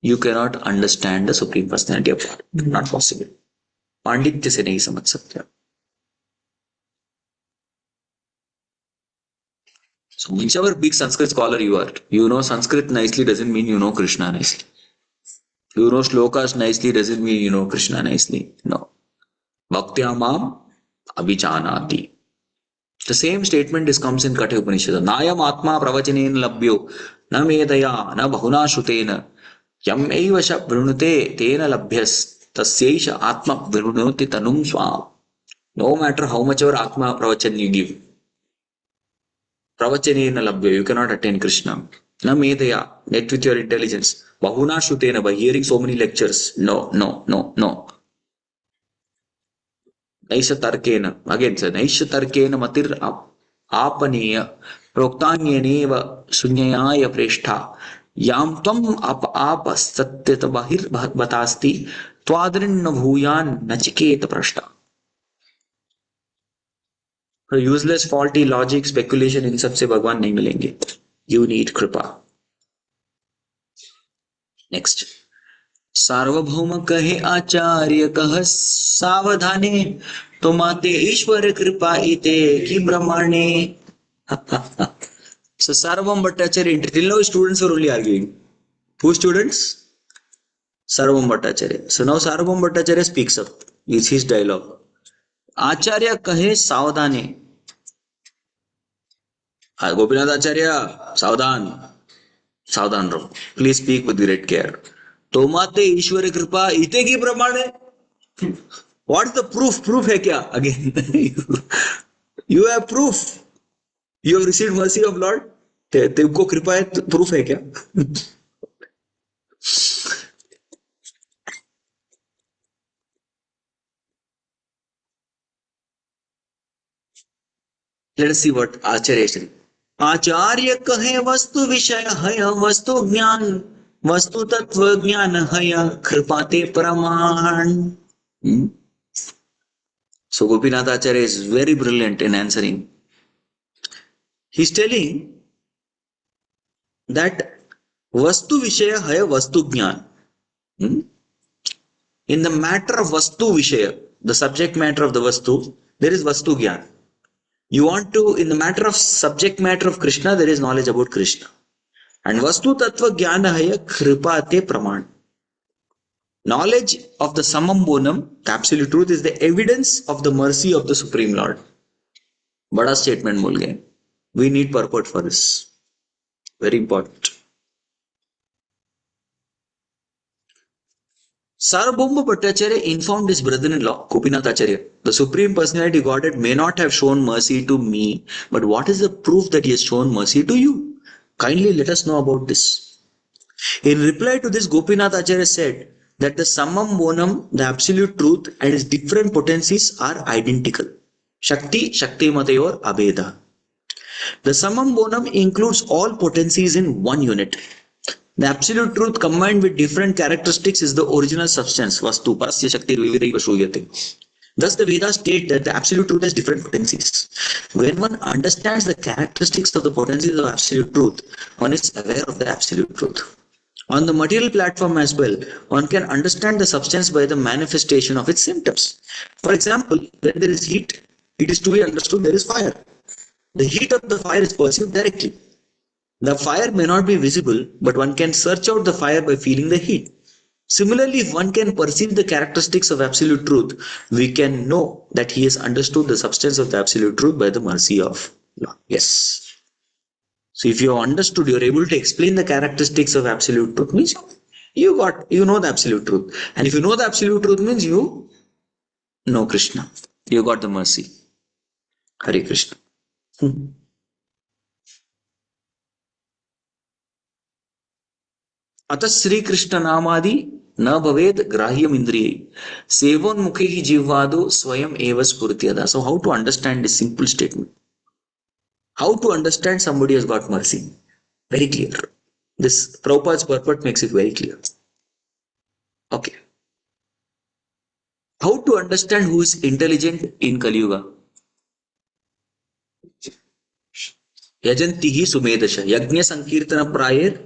you cannot understand the Supreme Personality of God. Not possible. पांडित्य से नहीं समझ सकते. So whichever big Sanskrit scholar you are, you know Sanskrit nicely doesn't mean you know Krishna nicely. You know shlokas nicely doesn't mean you know Krishna nicely. No. Bhakti mam abhijanati. The same statement comes in Katha Upanishad. Nayam atma pravachanen labhyo na medaya na bahuna shutena yam evasha vrunute tena labhyas tasyaisha atma vrunoti tanum swam. No matter how much of atma pravachan you give, pravachanena labhyo, you cannot attain Krishna. Na medaya, net with your intelligence. Bahuna shutena, by hearing so many lectures. No. Naisha tarkena, again sir, Naisha tarkena matir apaniya proktanyaneva sunyaya preshtha yam tvam apa satyata bahir batasti twadrinna bhuyan nachiketa prashta. For useless faulty logic speculation in सबसे भगवान नहीं मिलेंगे. You need कृपा. Next. सार्वभौम कहे आचार्य कह सावधाने तुम्हाते ईश्वर कृपा इते की ब्रह्माणे. So Sarvam Bhattacharya, till now students were only arguing. Who students? Sarvam Bhattacharya. So now Sarvam Bhattacharya speaks up. It's his dialogue. Acharya kahe savdhane. Gopinath Acharya, सावधान रहो. Please speak with great care. तोमाते ईश्वर कृपा इते की प्रमाण है. What is the proof? Proof है क्या? Again, you have proof. You have received mercy of Lord. तुमको कृपा है, proof है क्या? Let us see what Acharya is saying. आचार्य कहे वस्तु विषय है वस्तु ज्ञान वस्तु तत्व ज्ञान है कृपाते प्रमाण. So Gopinath Acharya is very brilliant in answering. He is telling that vastu vishaya hai vastu jnana. In the matter of vastu vishaya, the subject matter of the vastu, there is vastu jnana. You want to, in the matter of subject matter of Krishna, there is knowledge about Krishna. And vastu tattva jnana hai kripate praman. Knowledge of the samam bonam, the absolute truth, is the evidence of the mercy of the Supreme Lord. Bada statement bol gaye. We need purport for this. Very important. Sarvabhauma Bhattacharya informed his brother-in-law, Gopinath Acharya, the Supreme Personality Godhead may not have shown mercy to me, but what is the proof that he has shown mercy to you? Kindly let us know about this. In reply to this, Gopinath Acharya said that the Samam Bonam, the absolute truth, and its different potencies are identical. Shakti, Shakti Matayor, Abheda. The Samam Bonam includes all potencies in one unit. The absolute truth combined with different characteristics is the original substance. Vastu, Parasya Shakti, Vividaiva Shruyate. Thus, the Vedas state that the absolute truth has different potencies. When one understands the characteristics of the potencies of absolute truth, one is aware of the absolute truth. On the material platform as well, one can understand the substance by the manifestation of its symptoms. For example, when there is heat, it is to be understood there is fire. The heat of the fire is perceived directly. The fire may not be visible, but one can search out the fire by feeling the heat. Similarly, if one can perceive the characteristics of absolute truth, we can know that he has understood the substance of the absolute truth by the mercy of Lord. Yes. So if you have understood, you are able to explain the characteristics of absolute truth, means you know the absolute truth. And if you know the absolute truth, means you know Krishna. You got the mercy. Hare Krishna. अतः श्री कृष्ण नामादि न भवेद ग्राह्यम इंद्रिय सेवोन्मुखे ही जिह्वादो स्वयं एव स्फुर्त्यदा. So how to understand this simple statement? How to understand somebody has got mercy? Very clear. This Prabhupada's purport makes it very clear. Okay. How to understand who is intelligent in Kali Yuga? Yajantihi Sumedasha. Yajna Sankirtana Prayer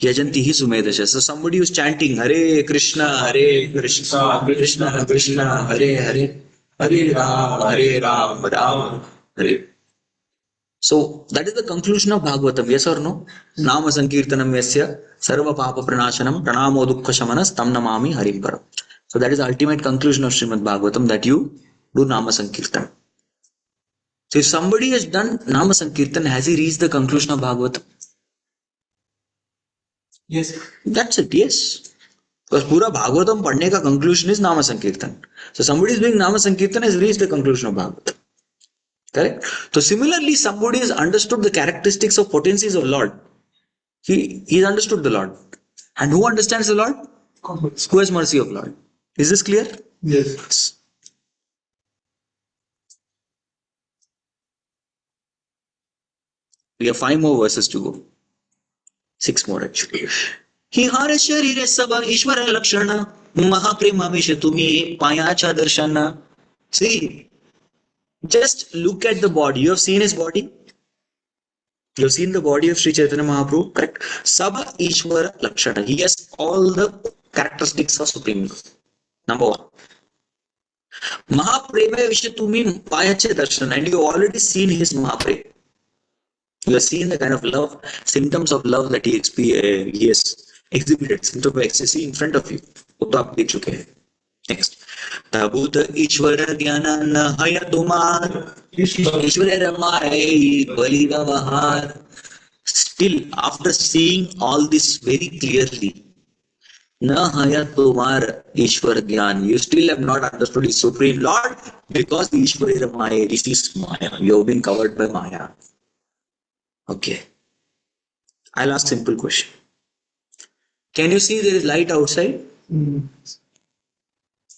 Yajantihi Sumedasha. So somebody who's chanting Hare Krishna, Krishna Krishna, Hare Hare, Hare Ram, Ram Hare. So that is the conclusion of Bhagavatam, yes or no? Nama Sankirtanam Yasya Sarva Papa Pranashanam Pranamo Dukkha Shamanas Tam Namami Harim Param. So that is the ultimate conclusion of Srimad Bhagavatam, that you do Nama Sankirtan. So if somebody has done Nama Sankirtan, has he reached the conclusion of Bhagavatam? Yes. That's it, yes. Because Pura Bhagavatam padne ka conclusion is Nama Sankirtan. So somebody is doing Nama Sankirtan has reached the conclusion of Bhagavatam. Correct? So similarly, somebody has understood the characteristics of potencies of Lord. He understood the Lord. And who understands the Lord? Who has mercy of Lord. Is this clear? Yes. We have 5 more verses to go. 6 more actually. He hara sharire sabha ishvara lakshana mahaprema vishe tumi payacha darshana. See, just look at the body. You have seen his body? You have seen the body of Sri Chaitanya Mahaprabhu, correct? Sabha Ishvara Lakshana. He has all the characteristics of Supreme Lord. Number 1. Mahaprema Vishatumi Payache Darshan. And you have already seen his Mahaprema. You have seen the kind of love, symptoms of love that he has exhibited, symptoms of ecstasy in front of you. वो तो आप देख चुके हैं. Next. तबुत ईश्वर ज्ञान न हय तुम्हार ईश्वर रमाए बलि व्यवहार. Still, after seeing all this very clearly, na haya tomar Ishwar Gyan, you still have not understood his Supreme Lord, because Ishwar is Maya, this is Maya. You have been covered by Maya. Okay. I'll ask simple question. Can you see there is light outside?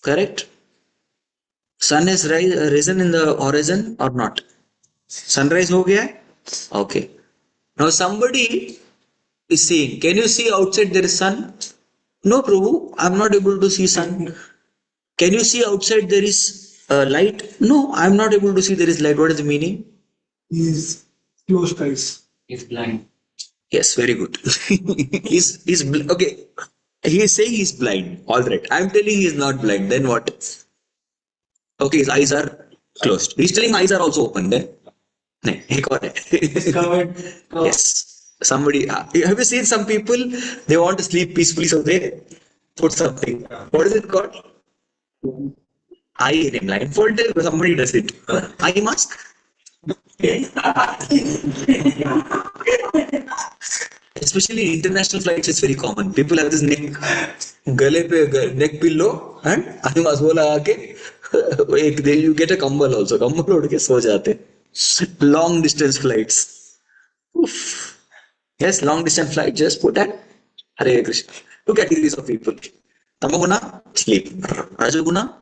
Correct? Sun has risen in the horizon or not? Sunrise ho gaya hai? Okay. Now somebody is saying, can you see outside there is sun? No, Prabhu, I'm not able to see sun. Can you see outside there is light? No, I'm not able to see there is light. What is the meaning? He's closed eyes. He's blind. Yes, very good. Okay. He is saying he's blind. All right. I'm telling he is not blind. Then what? Okay, his eyes are closed. He's telling eyes are also open. Then? No, he got it. It's covered. Yes. Somebody, have you seen some people, they want to sleep peacefully, so they put something. What is it called? Eye blindfold. Somebody does it. Eye mask. Especially in international flights, it's very common. People have this neck pillow and eye mask bola aake. Then you get a kambal also. Kambal उड़ के सो जाते. Long distance flights. Oof. Yes, long distance flight, just put an Hare Krishna. Two categories of people. Tamaguna, sleep. Rajaguna,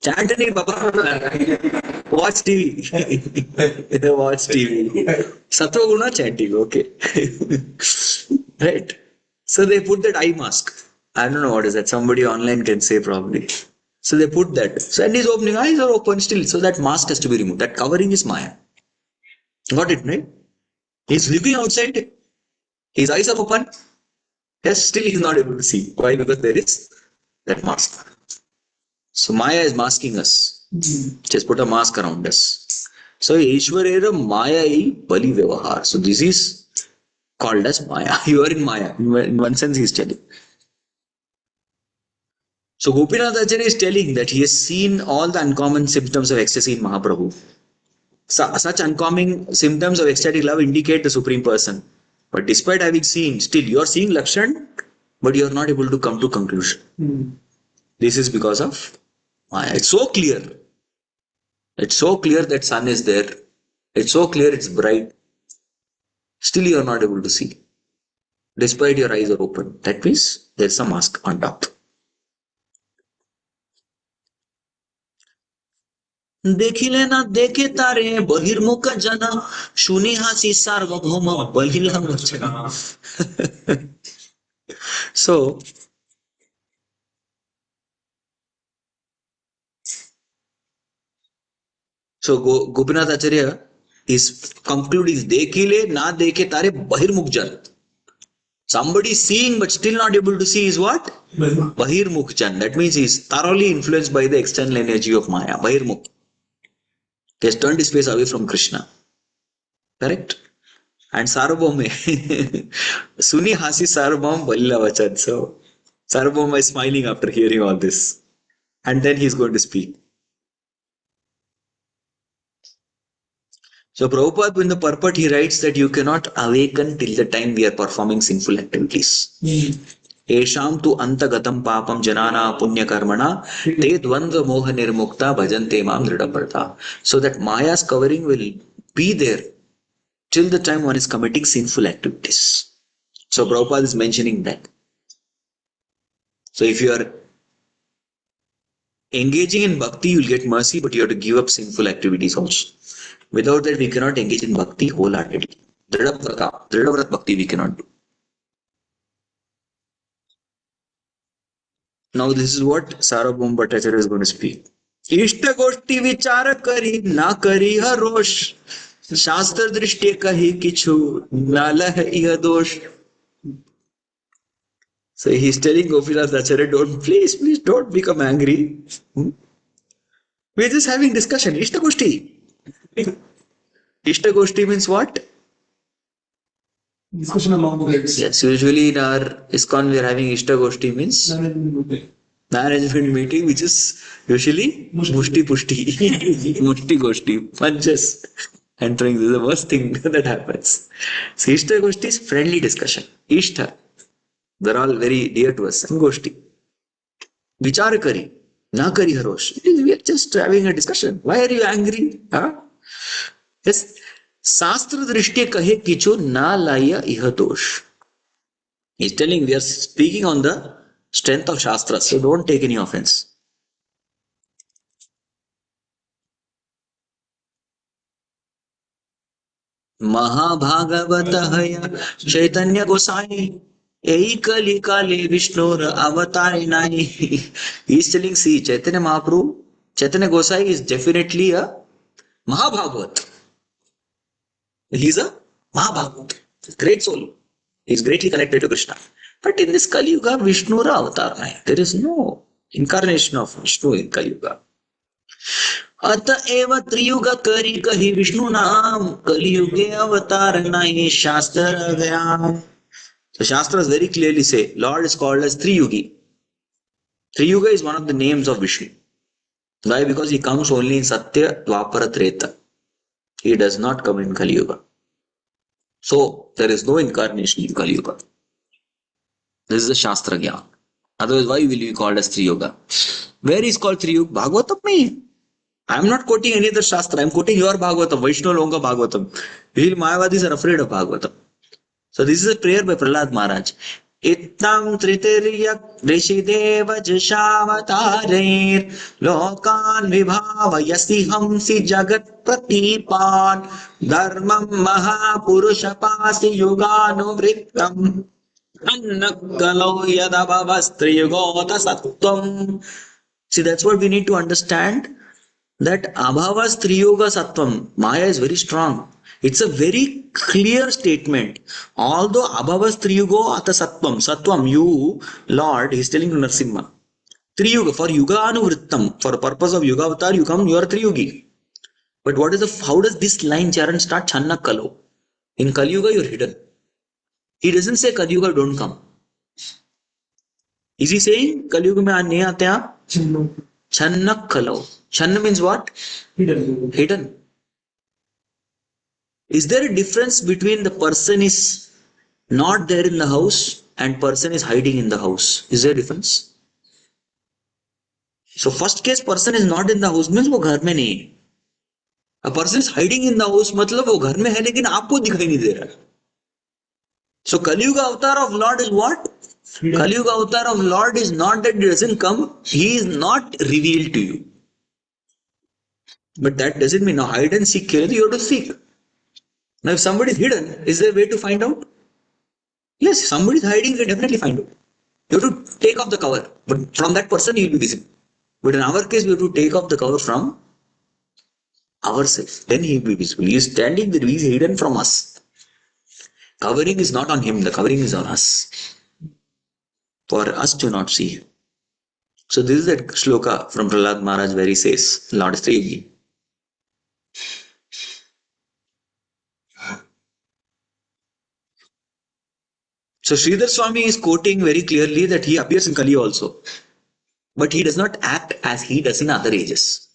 chant nahi papa. Watch TV. Watch TV. Satvaguna, chanting. Okay. Right. So they put that eye mask. I don't know what is that. Somebody online can say probably. So they put that. So and his opening eyes are open still. So that mask has to be removed. That covering is Maya. Got it, right? He's looking outside. His eyes are open. Yes, still he is not able to see. Why? Because there is that mask. So Maya is masking us. Just put a mask around us. So Ishwarera Maya Bali Vyavahar. So this is called as Maya. You are in Maya. In one sense he is telling. So Gopinath Acharya is telling that he has seen all the uncommon symptoms of ecstasy in Mahaprabhu. Such uncommon symptoms of ecstatic love indicate the Supreme Person. But despite having seen, still you are seeing Lakshan, but you are not able to come to conclusion. This is because of Maya. It's so clear. It's so clear that sun is there. It's so clear it's bright. Still you are not able to see. Despite your eyes are open. That means there's a mask on top. देखिले ना देखे तारे बहिर्मुख जन शुनि हासी सार्वभौम Balilla. So Gopinath Acharya is concluding देखिले ना देखे तारे बहिर्मुख जन. Somebody seeing but still not able to see is what? Bahirmukh Chan. That means he is thoroughly influenced by the external energy of Maya. Bahirmukh. He has turned his face away from Krishna. Correct? And Sarvabhauma. Suni hasi Sarvabhauma balila vachan. So Sarvabhauma is smiling after hearing all this. And then he is going to speak. So Prabhupada in the purport he writes that you cannot awaken till the time we are performing sinful activities. Esham tu antagatam papam janana punya karmana te dvandva moha nirmukta bhajante mam dridhaparta. So that Maya's covering will be there till the time one is committing sinful activities. So Prabhupada is mentioning that. So if you are engaging in bhakti, you will get mercy, but you have to give up sinful activities also. Without that, we cannot engage in bhakti wholeheartedly. Dridhavrat bhakti we cannot do. Now this is what Sarvabhauma Bhattacharya is going to speak. Ishta goshti vichara kari na kari ha rosh. Shastra drishti kahi kichu nala hai iha dosh. So he is telling Gopinath Acharya, please don't become angry. We are just having discussion. Ishta goshti. Ishta goshti means what? Discussion among friends. Yes, usually in our ISKCON we are having Ishta goshti means management meeting, which is usually mushti pushti. Mushti goshti. Punches. Entering this is the worst thing that happens. So Ishta goshti is friendly discussion. Ishta. They're all very dear to us. And goshti. Vichara kari. Na kari harosh. We are just having a discussion. Why are you angry? Huh? Yes. Shastra drishti kahe kichu na laya iha dosh. He's telling we are speaking on the strength of Shastra, so don't take any offense. Mahabhagavatahaya Chaitanya Gosai Eikali Kali Vishnur Avatarinai. He's telling, see, Chaitanya Mahaprabhu, Chaitanya Gosai is definitely a Mahabhagavat. He's a Mahabhagavat, great soul. He's greatly connected to Krishna. But in this Kali Yuga, Vishnu avatar nahi. There is no incarnation of Vishnu in Kali Yuga. Ata eva triyuga kari kahi Vishnu naam Kali Yuge avatar nahi Shastra gayam. So Shastras very clearly say Lord is called as Triyugi. Triyuga is one of the names of Vishnu. Why? Because he comes only in Satya, Dwapara, Treta. He does not come in Kali Yuga. So there is no incarnation in Kali Yuga. This is the Shastra Gyan. Otherwise, why will you be called as Triyuga? Where is called Triyuga? Bhagavatam me. I am not quoting any other Shastra. I am quoting your Bhagavatam, Vaishnava Longa Bhagavatam. Usually Mayavadis are afraid of Bhagavatam. So this is a prayer by Prahlad Maharaj. Ittam tritiryak rishideva jashavatarir lokan vibhavayasi hamsi jagat pratipan dharmam mahapurusha pasi yuganuvrittam annakalo yadabhavastriyugota sattvam. See, that's what we need to understand, that abhavas triyoga sattvam. Maya is very strong. It's a very clear statement. Although abhavas triyugo ata sattvam, sattvam, you, Lord, he's telling to Narsimha. Triyuga, for yuga anuvrittam, for purpose of yuga avatar, you come, you are triyugi. But what is the, how does this line Charan start? Channa kalo. In Kali Yuga, you're hidden. He doesn't say Kali Yuga, don't come. Is he saying कलयुग में नहीं आते आप? Chinno. छन्न खलो. Channa means what? Hidden. Hidden. Is there a difference between the person is not there in the house and person is hiding in the house? Is there a difference? So first case, person is not in the house means वो घर में नहीं है. A person is hiding in the house मतलब वो घर में है लेकिन आपको दिखाई नहीं दे रहा. So Kaliyuga avatar of Lord is what? Hidden. Kaliyuga avatar of Lord is not that he doesn't come, he is not revealed to you. But that doesn't mean now hide and seek खेले तो you have to seek. Now if somebody is hidden, is there a way to find out? Yes, if somebody is hiding, you can definitely find out. You have to take off the cover, but from that person you will be visible. But in our case, we have to take off the cover from ourselves. Then he will be visible. He is standing there, he is hidden from us. Covering is not on him, the covering is on us. For us to not see him. So this is that shloka from Prahlad Maharaj where he says, Lord is three. So Sridhar Swami is quoting very clearly that he appears in Kali also. But he does not act as he does in other ages.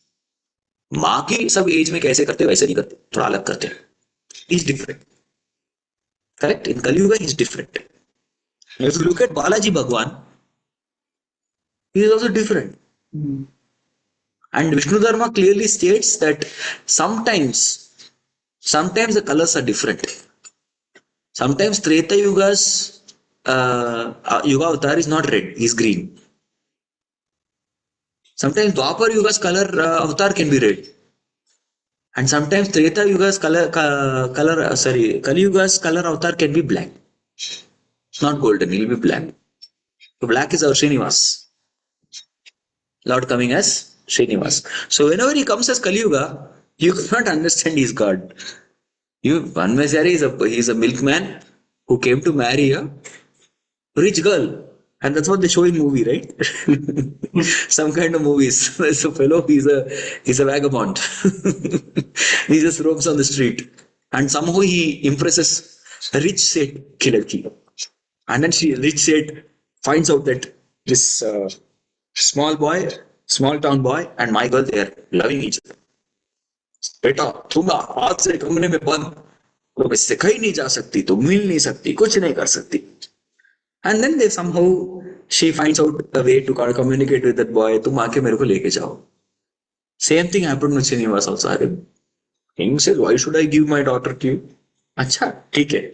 बाकी सब as में कैसे करते वैसे नहीं करते, थोड़ा अलग करते हैं. He is different. Correct? In Kali Yuga he is different. If you look at Balaji Bhagwan, he is also different. And Vishnu Dharma clearly states that sometimes the colors are different. Sometimes Treta Yuga's Yuga avatar is not red, he is green. Sometimes Dwapar Yuga's color avatar can be red. And sometimes Treta Yuga's Kali Yuga's color avatar can be black. It's not golden, it will be black. So black is our Srinivas. Lord coming as Srinivas. So whenever he comes as Kali Yuga, you cannot understand he's God. Vanmesari is a milkman who came to marry a rich girl. And that's what they show in movie, right? Some kind of movies. There's a fellow, he's a vagabond. He just roams on the street. And somehow he impresses a rich Seth ki. And then rich Seth finds out that this small town boy and my girl, they are loving each other. बेटा तुम हाथ से कमरे में बंद, तुम इससे कहीं नहीं जा सकती, तुम मिल नहीं सकती, कुछ नहीं कर सकती. And then they somehow she finds out a way to communicate with that boy. तुम आके मेरे को लेके जाओ. Same thing happened with Srinivas also. King says, why should I give my daughter to you? अच्छा ठीक है.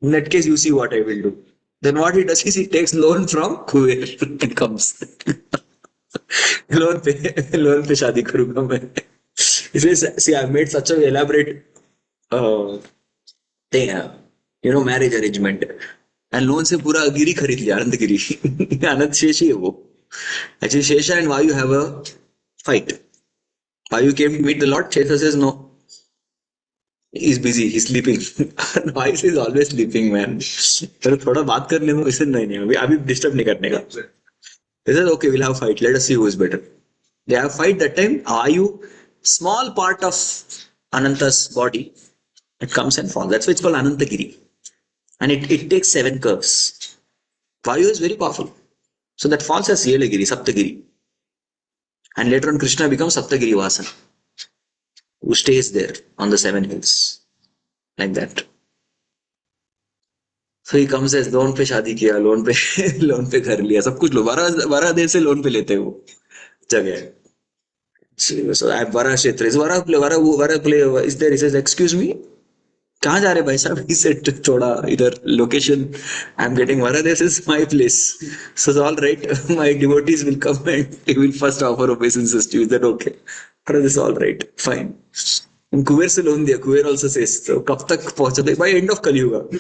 In that case, you see what I will do. Then what he does is he takes loan from Kuber and comes. Loan पे शादी करूंगा मैं. इसलिए see I've made such a elaborate thing, marriage arrangement. And loan से पूरा गिरी खरीद लिया, आनंद गिरी. आनंद शेषी है वो. Actually Shesha and Vayu have a fight. Vayu came to meet the Lord. Shesha says no. He's busy, he's sleeping. Vayu is always sleeping, man. चलो थोड़ा बात करने में वैसे नहीं अभी डिस्टर्ब नहीं करने का. He says okay, we'll have a fight. Let us see who is better. They have a fight that time. Vayu, small part of Ananta's body, it comes and falls. That's why it's called Anantagiri. And it takes 7 curves. Vayu is very powerful. So that falls as Yelagiri, Saptagiri. And later on Krishna becomes Saptagiri Vasana, who stays there on the 7 hills. Like that. So he comes as loan पे शादी किया, loan पे घर लिया, सब कुछ लो, 12 देर से loan पे लेते वो जगह. So I have Vara Kshetra. Is Vara play is there? He says, excuse me, कहाँ जा रहे भाई साहब? He said, थोड़ा इधर location, I'm getting Vara, this is my place. So it's all right, my devotees will come and he will first offer obeisance to you. Is that okay? This is all right, fine. Kuber से loan दिया, Kuber also says, so कब तक पहुंचा? By end of Kali Yuga.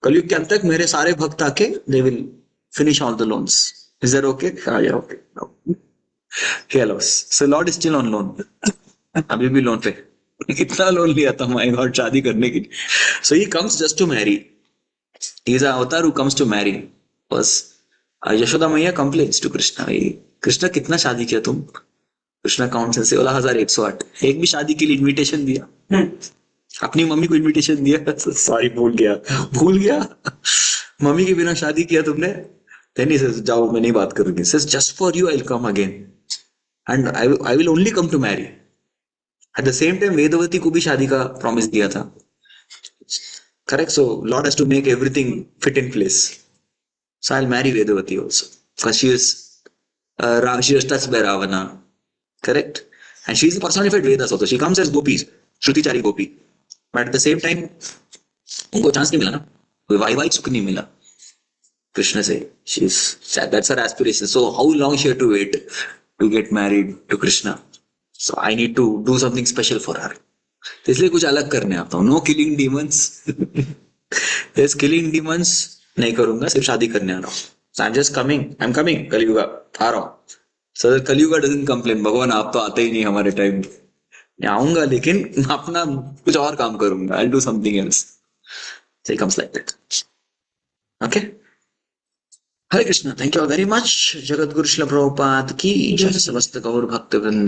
कलयुग के अंत तक मेरे सारे भक्त आके they will finish all the loans. Is that okay? Yeah, okay. No. He allows. So Lord is still on loan. अभी भी लोन पे. कितना लोन लिया था my God शादी करने की. So he comes just to marry. He is an avatar who comes to marry. बस यशोदा मैया complains to Krishna. कृष्णा कितना शादी किया तुम? कृष्णा काउंट से बोला 1108. एक भी शादी के लिए इन्विटेशन दिया? अपनी मम्मी को इन्विटेशन दिया? सॉरी भूल गया. मम्मी के बिना शादी किया तुमने? Then he says, जाओ मैं नहीं बात करूंगी. He says, just for you I'll come again. And I will only come to marry. At the same time, Vedvati को भी शादी का promise दिया था. Correct? So Lord has to make everything fit in place. So I'll marry Vedavati also. Because she was touched by Ravana. Correct? And she is the personified Vedas also. She comes as Gopi, Shrutichari Gopi. But at the same time, उनको chance नहीं मिला ना, वैवाहिक सुख नहीं मिला. Krishna say, that's her aspiration. So how long she had to wait to get married to Krishna? So I need to do something special for her. तो इसलिए कुछ अलग करने आता हूँ. No killing demons. Yes, killing demons नहीं करूंगा, सिर्फ शादी करने आ रहा हूँ. So I'm just coming. I'm coming. Kalyuga आ रहा हूँ. So Kalyuga doesn't complain. भगवान आप तो आते ही नहीं हमारे टाइम. मैं आऊंगा लेकिन अपना कुछ और काम करूंगा. I'll do something else. So he comes like that. Okay. Hare Krishna. Thank you all very much. Jagat Guru Shila Prabhupada ki jai. Samasta Gaur Bhakta Vrinda.